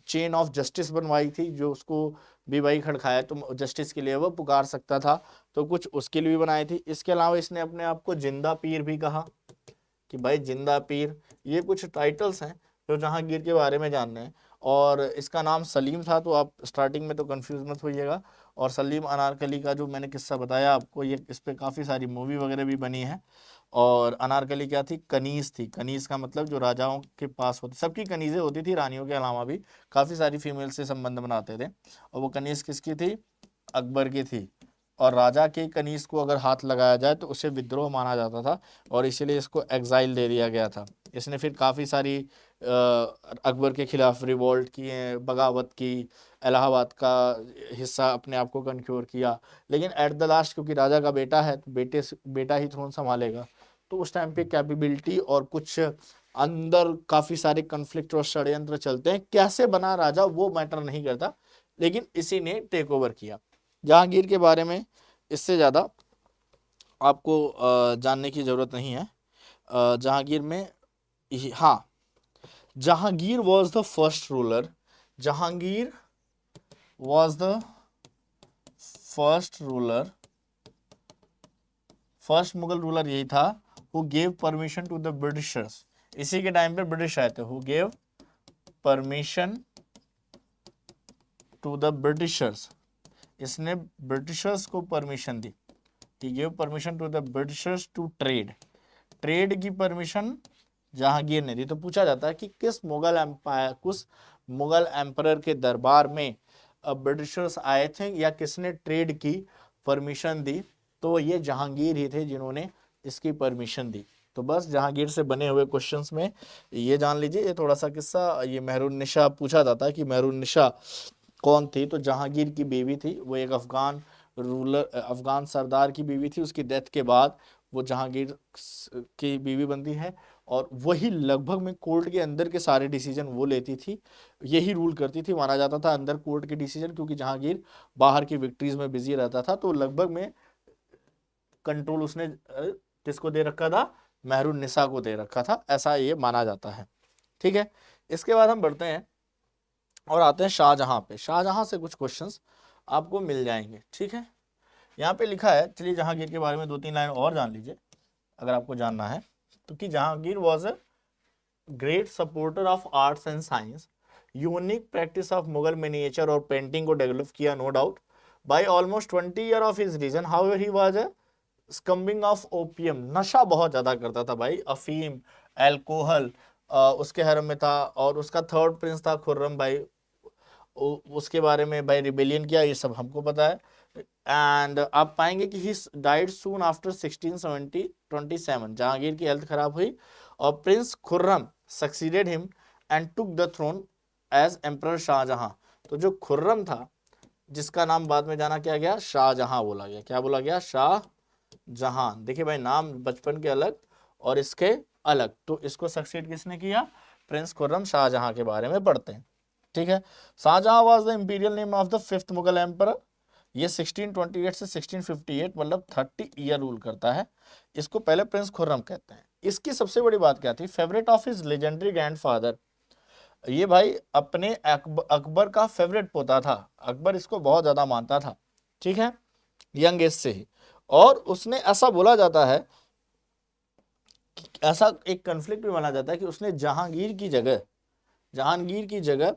चेन ऑफ जस्टिस बनवाई थी, जो उसको भी भाई खड़खाया तो जस्टिस के लिए वो पुकार सकता था, तो कुछ उसके लिए भी बनाई थी। इसके अलावा इसने अपने आप को जिंदा पीर भी कहा कि भाई जिंदा पीर। ये कुछ टाइटल्स हैं जो जहांगीर के बारे में जानने हैं। और इसका नाम सलीम था, तो आप स्टार्टिंग में तो कंफ्यूज मत होइएगा। और सलीम अनारकली का जो मैंने किस्सा बताया आपको, ये इस पे काफ़ी सारी मूवी वगैरह भी बनी है। और अनारकली क्या थी? कनीज थी। कनीज का मतलब जो राजाओं के पास होती, सबकी कनीजें होती थी, रानियों के अलावा भी काफ़ी सारी फीमेल से संबंध बनाते थे। और वो कनीज किसकी थी? अकबर की थी। और राजा के कनीज को अगर हाथ लगाया जाए तो उसे विद्रोह माना जाता था, और इसीलिए इसको एग्जाइल दे दिया गया था। इसने फिर काफ़ी सारी अकबर के खिलाफ रिवोल्ट किए, बगावत की, इलाहाबाद का हिस्सा अपने आप को कन्फ्योर किया। लेकिन एट द लास्ट, क्योंकि राजा का बेटा है तो बेटा ही थ्रोन संभालेगा, तो उस टाइम पे कैपेबिलिटी और कुछ अंदर काफ़ी सारे कन्फ्लिक्ट और षड्यंत्र चलते हैं। कैसे बना राजा वो मैटर नहीं करता, लेकिन इसी ने टेक ओवर किया। जहांगीर के बारे में इससे ज़्यादा आपको जानने की ज़रूरत नहीं है। जहांगीर में हाँ, Jahangir was the first ruler. Jahangir was the first ruler, first Mughal ruler यही था who gave permission to the Britishers. इसी के टाइम पे ब्रिटिश आए थे। Who gave permission to the Britishers इसने ब्रिटिशर्स को परमिशन दी, he give permission to the Britishers to trade, trade की परमिशन जहांगीर ने दी। तो पूछा जाता है कि किस मुगल एम्पायर, कुछ मुगल एम्परर के दरबार में ब्रिटिशर्स आए थे या किसने ट्रेड की परमिशन दी, तो ये जहांगीर ही थे जिन्होंने इसकी परमिशन दी। तो बस जहांगीर से बने हुए क्वेश्चंस में ये जान लीजिए, ये थोड़ा सा किस्सा, ये मेहरुन्निसा पूछा जाता है कि मेहरुन्निसा कौन थी, तो जहांगीर की बीवी थी, वो एक अफगान रूलर, अफगान सरदार की बीवी थी। उसकी डेथ के बाद वो जहांगीर की बीवी बनती है और वही लगभग में कोर्ट के अंदर के सारे डिसीजन वो लेती थी, यही रूल करती थी। माना जाता था अंदर कोर्ट के डिसीजन, क्योंकि जहांगीर बाहर की विक्ट्रीज में बिजी रहता था, तो लगभग में कंट्रोल उसने किसको दे रखा था, मेहरुन्निसा को दे रखा था, ऐसा ये माना जाता है। ठीक है, इसके बाद हम बढ़ते हैं और आते हैं शाहजहां पे। शाहजहां से कुछ क्वेश्चंस आपको मिल जाएंगे। ठीक है, यहाँ पे लिखा है, चलिए जहांगीर के बारे में 2-3 लाइन और जान लीजिए अगर आपको जानना है तो, कि Jahangir was a great supporter of arts and science, unique practice of Mughal miniature और पेंटिंग को डेवलप किया, no doubt, by almost 20 year of his reign. However he was a succumbing of opium, नशा बहुत ज्यादा करता था भाई, अफीम, एल्कोहल उसके हरम में था। और उसका थर्ड प्रिंस था खुर्रम भाई, उसके बारे में भाई रिबेलियन किया, ये सब हमको पता है। एंड आप पाएंगे कि he died soon after 1627, Jahangir की हेल्थ खराब हुई और prince Khurram succeeded him and took the throne as emperor Shah Jahan. तो जो खुर्रम था, जिसका नाम बाद में जाना क्या गया, शाहजहां बोला गया। क्या बोला गया, शाहजहां। देखिए भाई, नाम बचपन के अलग और इसके अलग, तो इसको सक्सीड किसने किया, प्रिंस खुर्रम शाहजहां के बारे में पढ़ते हैं। ठीक है, Shah Jahan was the imperial name of the 5th Mughal emperor. ये 1628 से 1658 मतलब 30 ईयर रूल करता है। इसको पहले प्रिंस खुर्रम कहते हैं। इसकी सबसे बड़ी बात क्या थी, favourite of his legendary grandfather, ये भाई अपने अकबर का फेवरेट पोता था, अकबर इसको बहुत ज्यादा मानता था। ठीक है, यंग एज से ही। और उसने, ऐसा बोला जाता है, ऐसा एक कन्फ्लिक्ट भी माना जाता है कि उसने जहांगीर की जगह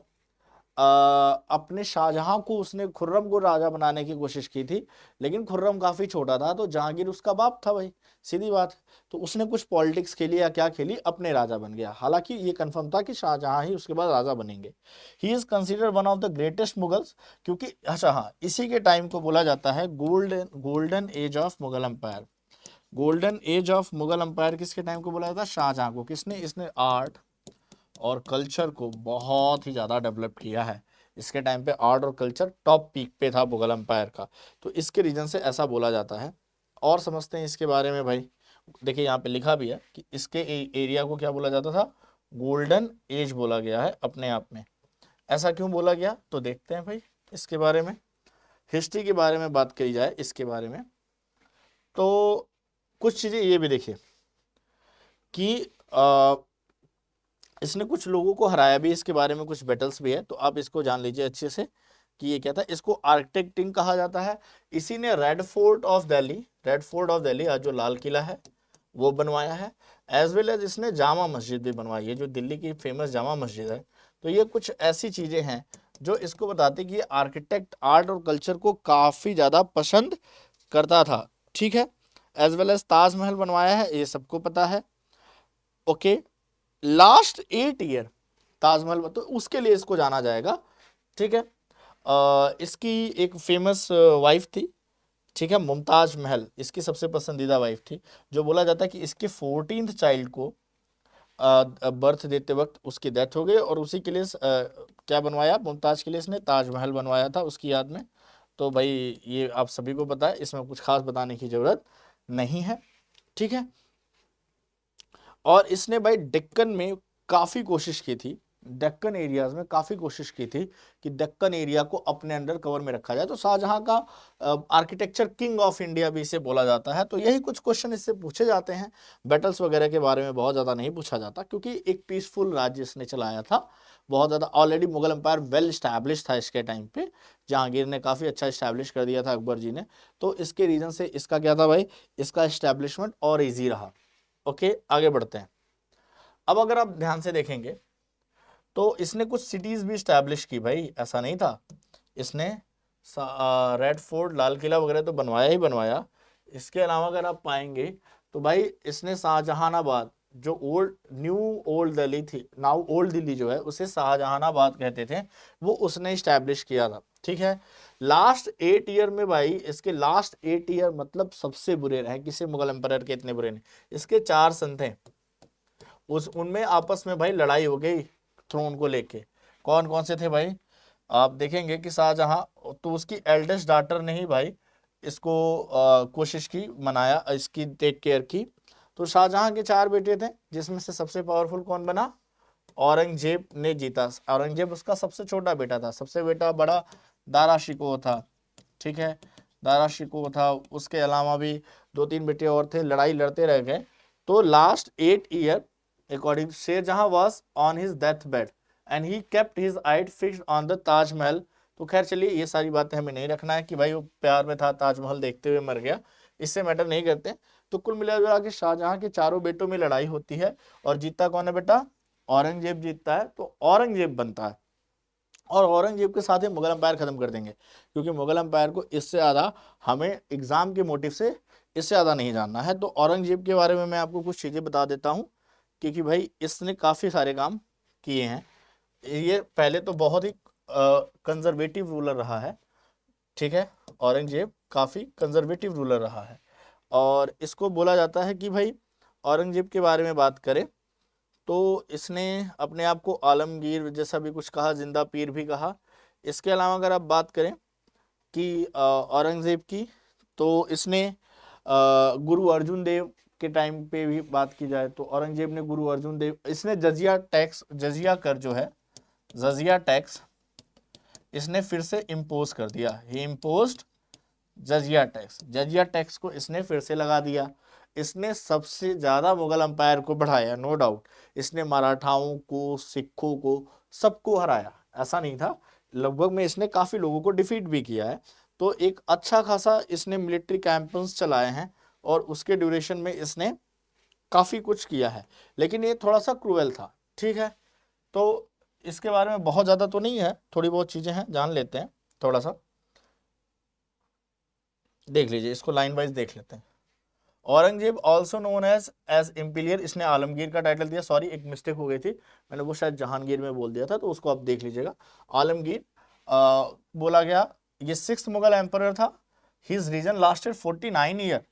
अपने शाहजहां को, उसने खुर्रम को राजा बनाने की कोशिश की थी, लेकिन खुर्रम काफी छोटा था, तो जहांगीर उसका बाप था भाई, सीधी बात है। तो उसने कुछ पॉलिटिक्स खेली या क्या खेली, अपने राजा बन गया। हालांकि ये कंफर्म था कि शाहजहां ही उसके बाद राजा बनेंगे। He is consider one of the greatest Mughals, क्योंकि अच्छा हाँ, इसी के टाइम को बोला जाता है golden age of Mughal empire. Golden age of Mughal empire किसके टाइम को बोला जाता है, शाहजहां को। किसने, इसने आर्ट और कल्चर को बहुत ही ज़्यादा डेवलप किया है। इसके टाइम पे आर्ट और कल्चर टॉप पीक पे था मुगल एम्पायर का, तो इसके रीजन से ऐसा बोला जाता है। और समझते हैं इसके बारे में भाई। देखिए यहाँ पे लिखा भी है कि इसके एरिया को क्या बोला जाता था, गोल्डन एज बोला गया है अपने आप में। ऐसा क्यों बोला गया, तो देखते हैं भाई इसके बारे में। हिस्ट्री के बारे में बात करी जाए इसके बारे में, तो कुछ चीज़ें ये भी देखिए कि इसने कुछ लोगों को हराया भी, इसके बारे में कुछ बैटल्स भी है, तो आप इसको जान लीजिए अच्छे से कि ये क्या था। इसको आर्किटेक्टिंग कहा जाता है। इसी ने रेड फोर्ट ऑफ दिल्ली आज जो लाल किला है वो बनवाया है, एज वेल एज इसने जामा मस्जिद भी बनवाई है, जो दिल्ली की फेमस जामा मस्जिद है। तो ये कुछ ऐसी चीजें हैं जो इसको बताते कि ये आर्किटेक्ट आर्ट और कल्चर को काफी ज्यादा पसंद करता था। ठीक है, एज वेल एज ताजमहल बनवाया है, ये सबको पता है। ओके, लास्ट 8 ईयर ताजमहल, तो उसके लिए इसको जाना जाएगा। ठीक है, इसकी एक फेमस वाइफ थी, ठीक है, मुमताज महल इसकी सबसे पसंदीदा वाइफ थी, जो बोला जाता है कि इसके 14th चाइल्ड को बर्थ देते वक्त उसकी डेथ हो गई, और उसी के लिए क्या बनवाया, मुमताज के लिए इसने ताजमहल बनवाया था उसकी याद में। तो भाई ये आप सभी को पता है, इसमें कुछ खास बताने की जरूरत नहीं है। ठीक है, और इसने भाई डेक्कन में काफी कोशिश की थी, डेक्कन एरियाज में काफी कोशिश की थी कि डेक्कन एरिया को अपने अंडर कवर में रखा जाए। तो शाहजहां का आर्किटेक्चर किंग ऑफ इंडिया भी इसे बोला जाता है। तो यही कुछ क्वेश्चन इससे पूछे जाते हैं। बैटल्स वगैरह के बारे में बहुत ज्यादा नहीं पूछा जाता, क्योंकि एक पीसफुल राज्य इसने चलाया था बहुत ज्यादा। Already Mughal empire well establish था इसके टाइम पे, जहांगीर ने काफी अच्छा स्टैब्लिश कर दिया था अकबर जी ने, तो इसके रीजन से इसका क्या था भाई, इसका स्टैब्लिशमेंट और ईजी रहा। ओके, आगे बढ़ते हैं। अब अगर आप ध्यान से देखेंगे तो इसने कुछ सिटीज भी स्टैब्लिश की भाई, ऐसा नहीं था। इसने रेड फोर्ट, लाल किला वगैरह तो बनवाया ही बनवाया। इसके अलावा अगर आप पाएंगे तो भाई इसने शाहजहानाबाद, जो ओल्ड दिल्ली थी, नाउ ओल्ड दिल्ली जो है उसे शाहजहानाबाद कहते थे, वो उसने स्टैब्लिश किया था। ठीक है, लास्ट 8 ईयर में भाई, इसके लास्ट 8 ईयर मतलब सबसे बुरे रहे। किसी मुगल एम्पायर के इतने बुरे नहीं। इसके 4 सन थे, उनमें आपस में भाई लड़ाई हो गई थ्रोन को लेके। कौन कौन से थे भाई, आप देखेंगे कि शाहजहां, तो उसकी एल्डेस्ट डॉटर ने ही भाई इसको कोशिश की, मनाया, इसकी टेक केयर की। तो शाहजहां के 4 बेटे थे, जिसमें से सबसे पावरफुल कौन बना, औरंगजेब ने जीता। औरंगजेब उसका सबसे छोटा बेटा था, सबसे बेटा बड़ा दारा शिकोह था। ठीक है, दारा शिकोह था। उसके अलावा भी 2-3 बेटे और थे, लड़ाई लड़ते रह गए। तो last 8 year according, Shahjahan was on his death bed and he kept his eyes fixed on the Taj Mahal. तो खैर चलिए, ये सारी बातें हमें नहीं रखना है कि भाई वो प्यार में था, ताजमहल देखते हुए मर गया, इससे मैटर नहीं करते। तो कुल मिला के शाहजहां के 4 बेटों में लड़ाई होती है, और जीतता कौन है बेटा, औरंगजेब जीतता है। तो औरंगजेब बनता है, और औरंगजेब के साथ ही मुगल एम्पायर खत्म कर देंगे, क्योंकि मुगल एम्पायर को इससे ज्यादा, हमें एग्जाम के मोटिव से इससे ज्यादा नहीं जानना है। तो औरंगजेब के बारे में मैं आपको कुछ चीजें बता देता हूँ, क्योंकि भाई इसने काफी सारे काम किए हैं। ये पहले तो बहुत ही कंजर्वेटिव रूलर रहा है। ठीक है, औरंगजेब काफी कंजर्वेटिव रूलर रहा है, और इसको बोला जाता है कि भाई औरंगजेब के बारे में बात करें तो इसने अपने आप को आलमगीर जैसा भी कुछ कहा, जिंदा पीर भी कहा। इसके अलावा अगर आप बात करें कि औरंगजेब की, तो इसने गुरु अर्जुन देव के टाइम पे भी बात की जाए तो औरंगजेब ने गुरु अर्जुन देव, इसने जजिया टैक्स, जजिया कर जो है, जजिया टैक्स इसने फिर से इम्पोज कर दिया। ही इम्पोज्ड जजिया टैक्स, जजिया टैक्स को इसने फिर से लगा दिया। इसने सबसे ज्यादा मुगल अंपायर को बढ़ाया, नो डाउट। इसने मराठाओं को, सिखों को, सबको हराया, ऐसा नहीं था, लगभग में इसने काफी लोगों को डिफीट भी किया है। तो एक अच्छा खासा इसने मिलिट्री कैंपेन्स चलाए हैं, और उसके ड्यूरेशन में इसने काफी कुछ किया है, लेकिन ये थोड़ा सा क्रूएल था। ठीक है, तो इसके बारे में बहुत ज्यादा तो नहीं है, थोड़ी बहुत चीजें हैं, जान लेते हैं, थोड़ा सा देख लीजिए, इसको लाइन वाइज देख लेते हैं। औरंगजेब ऑल्सो नोन एज इम्पीरियर, इसने आलमगीर का टाइटल दिया। सॉरी, एक मिस्टेक हो गई थी, मैंने वो शायद जहांगीर में बोल दिया था, तो उसको आप देख लीजिएगा। आलमगीर बोला गया। ये 6th मुगल एम्परर था। His reign lasted 49 year,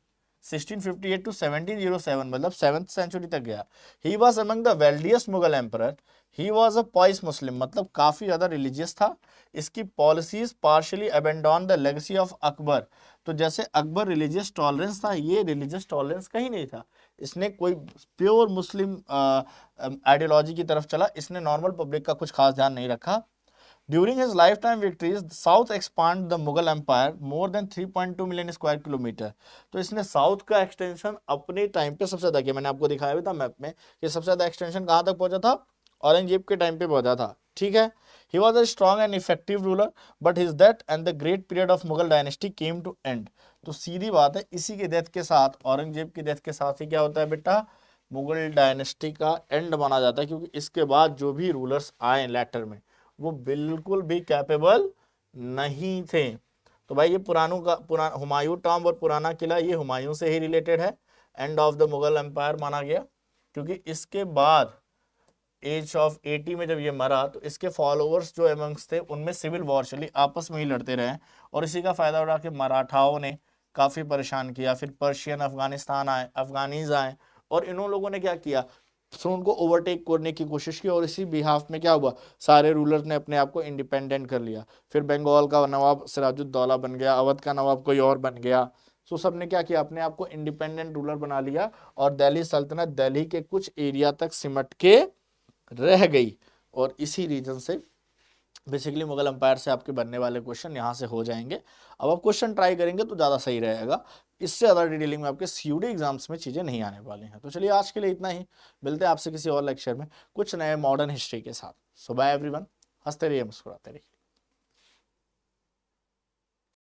1658 to 1707, मतलब 7th सेंचुरी तक गया। He was among the wealthiest Mughal emperor. He was a pious Muslim, मतलब काफी ज्यादा रिलीजियस था। इसकी policies partially abandon the legacy of Akbar. तो जैसे अकबर रिलीजियस टॉलरेंस था, ये रिलीजियस टॉलरेंस कहीं नहीं था। इसने कोई प्योर मुस्लिम आइडियोलॉजी की तरफ चला, इसने नॉर्मल पब्लिक का कुछ खास ध्यान नहीं रखा। During his lifetime victories, the South expanded the Mughal Empire more than 3.2 million square kilometre. तो इसने साउथ का एक्सटेंशन अपने टाइम पे सबसे ज्यादा किया। मैंने आपको दिखाया भी था मैप में कि सबसे ज्यादा एक्सटेंशन कहाँ तक पहुंचा था, औरंगजेब के टाइम पे पहुंचा था। ठीक है, he was a strong and effective ruler, but his death and the great period of Mughal dynasty came to end। तो सीधी बात है, इसी के डेथ के साथ, औरंगजेब की डेथ के साथ ही क्या होता है बेटा, मुगल डायनेस्टी का एंड माना जाता है, क्योंकि इसके बाद जो भी रूलर्स आए लेटर में, वो बिल्कुल भी कैपेबल नहीं थे। तो भाई ये हुमायूं टॉम्ब और पुराना किला, ये हुमायूं से ही रिलेटेड है। End of the Mughal empire माना गया, क्योंकि इसके बाद एज ऑफ 80 में जब ये मरा, तो इसके फॉलोअर्स जो एमंग्स थे, उनमें सिविल वॉर चली, आपस में ही लड़ते रहे, और इसी का फायदा उठा के मराठाओं ने काफी परेशान किया। फिर पर्शियन अफगानिस्तान आए, अफगानीज आए, और इन लोगों ने क्या किया, तो उनको ओवरटेक करने की कोशिश की, और इसी बिहाफ में क्या हुआ, सारे रूलर ने अपने आप को इंडिपेंडेंट कर लिया। फिर बंगाल का नवाब सिराजुद्दौला बन गया, अवध का नवाब कोई और बन गया। तो सब ने क्या किया, अपने आप को इंडिपेंडेंट रूलर बना लिया, और दिल्ली सल्तनत दिल्ली के कुछ एरिया तक सिमट के रह गई। और इसी रीजन से बेसिकली मुगल एम्पायर से आपके बनने वाले क्वेश्चन यहाँ से हो जाएंगे। अब आप क्वेश्चन ट्राई करेंगे तो ज़्यादा सही रहेगा, इससे ज़्यादा डिटेलिंग में आपके सीयूडी एग्जाम्स में चीज़ें नहीं आने वाली हैं। तो चलिए आज के लिए इतना ही, मिलते हैं आपसे किसी और लेक्चर में कुछ नए मॉडर्न हिस्ट्री के साथ। सो बाय एवरीवन, हंसते रहिए, मुस्कुराते रहिए।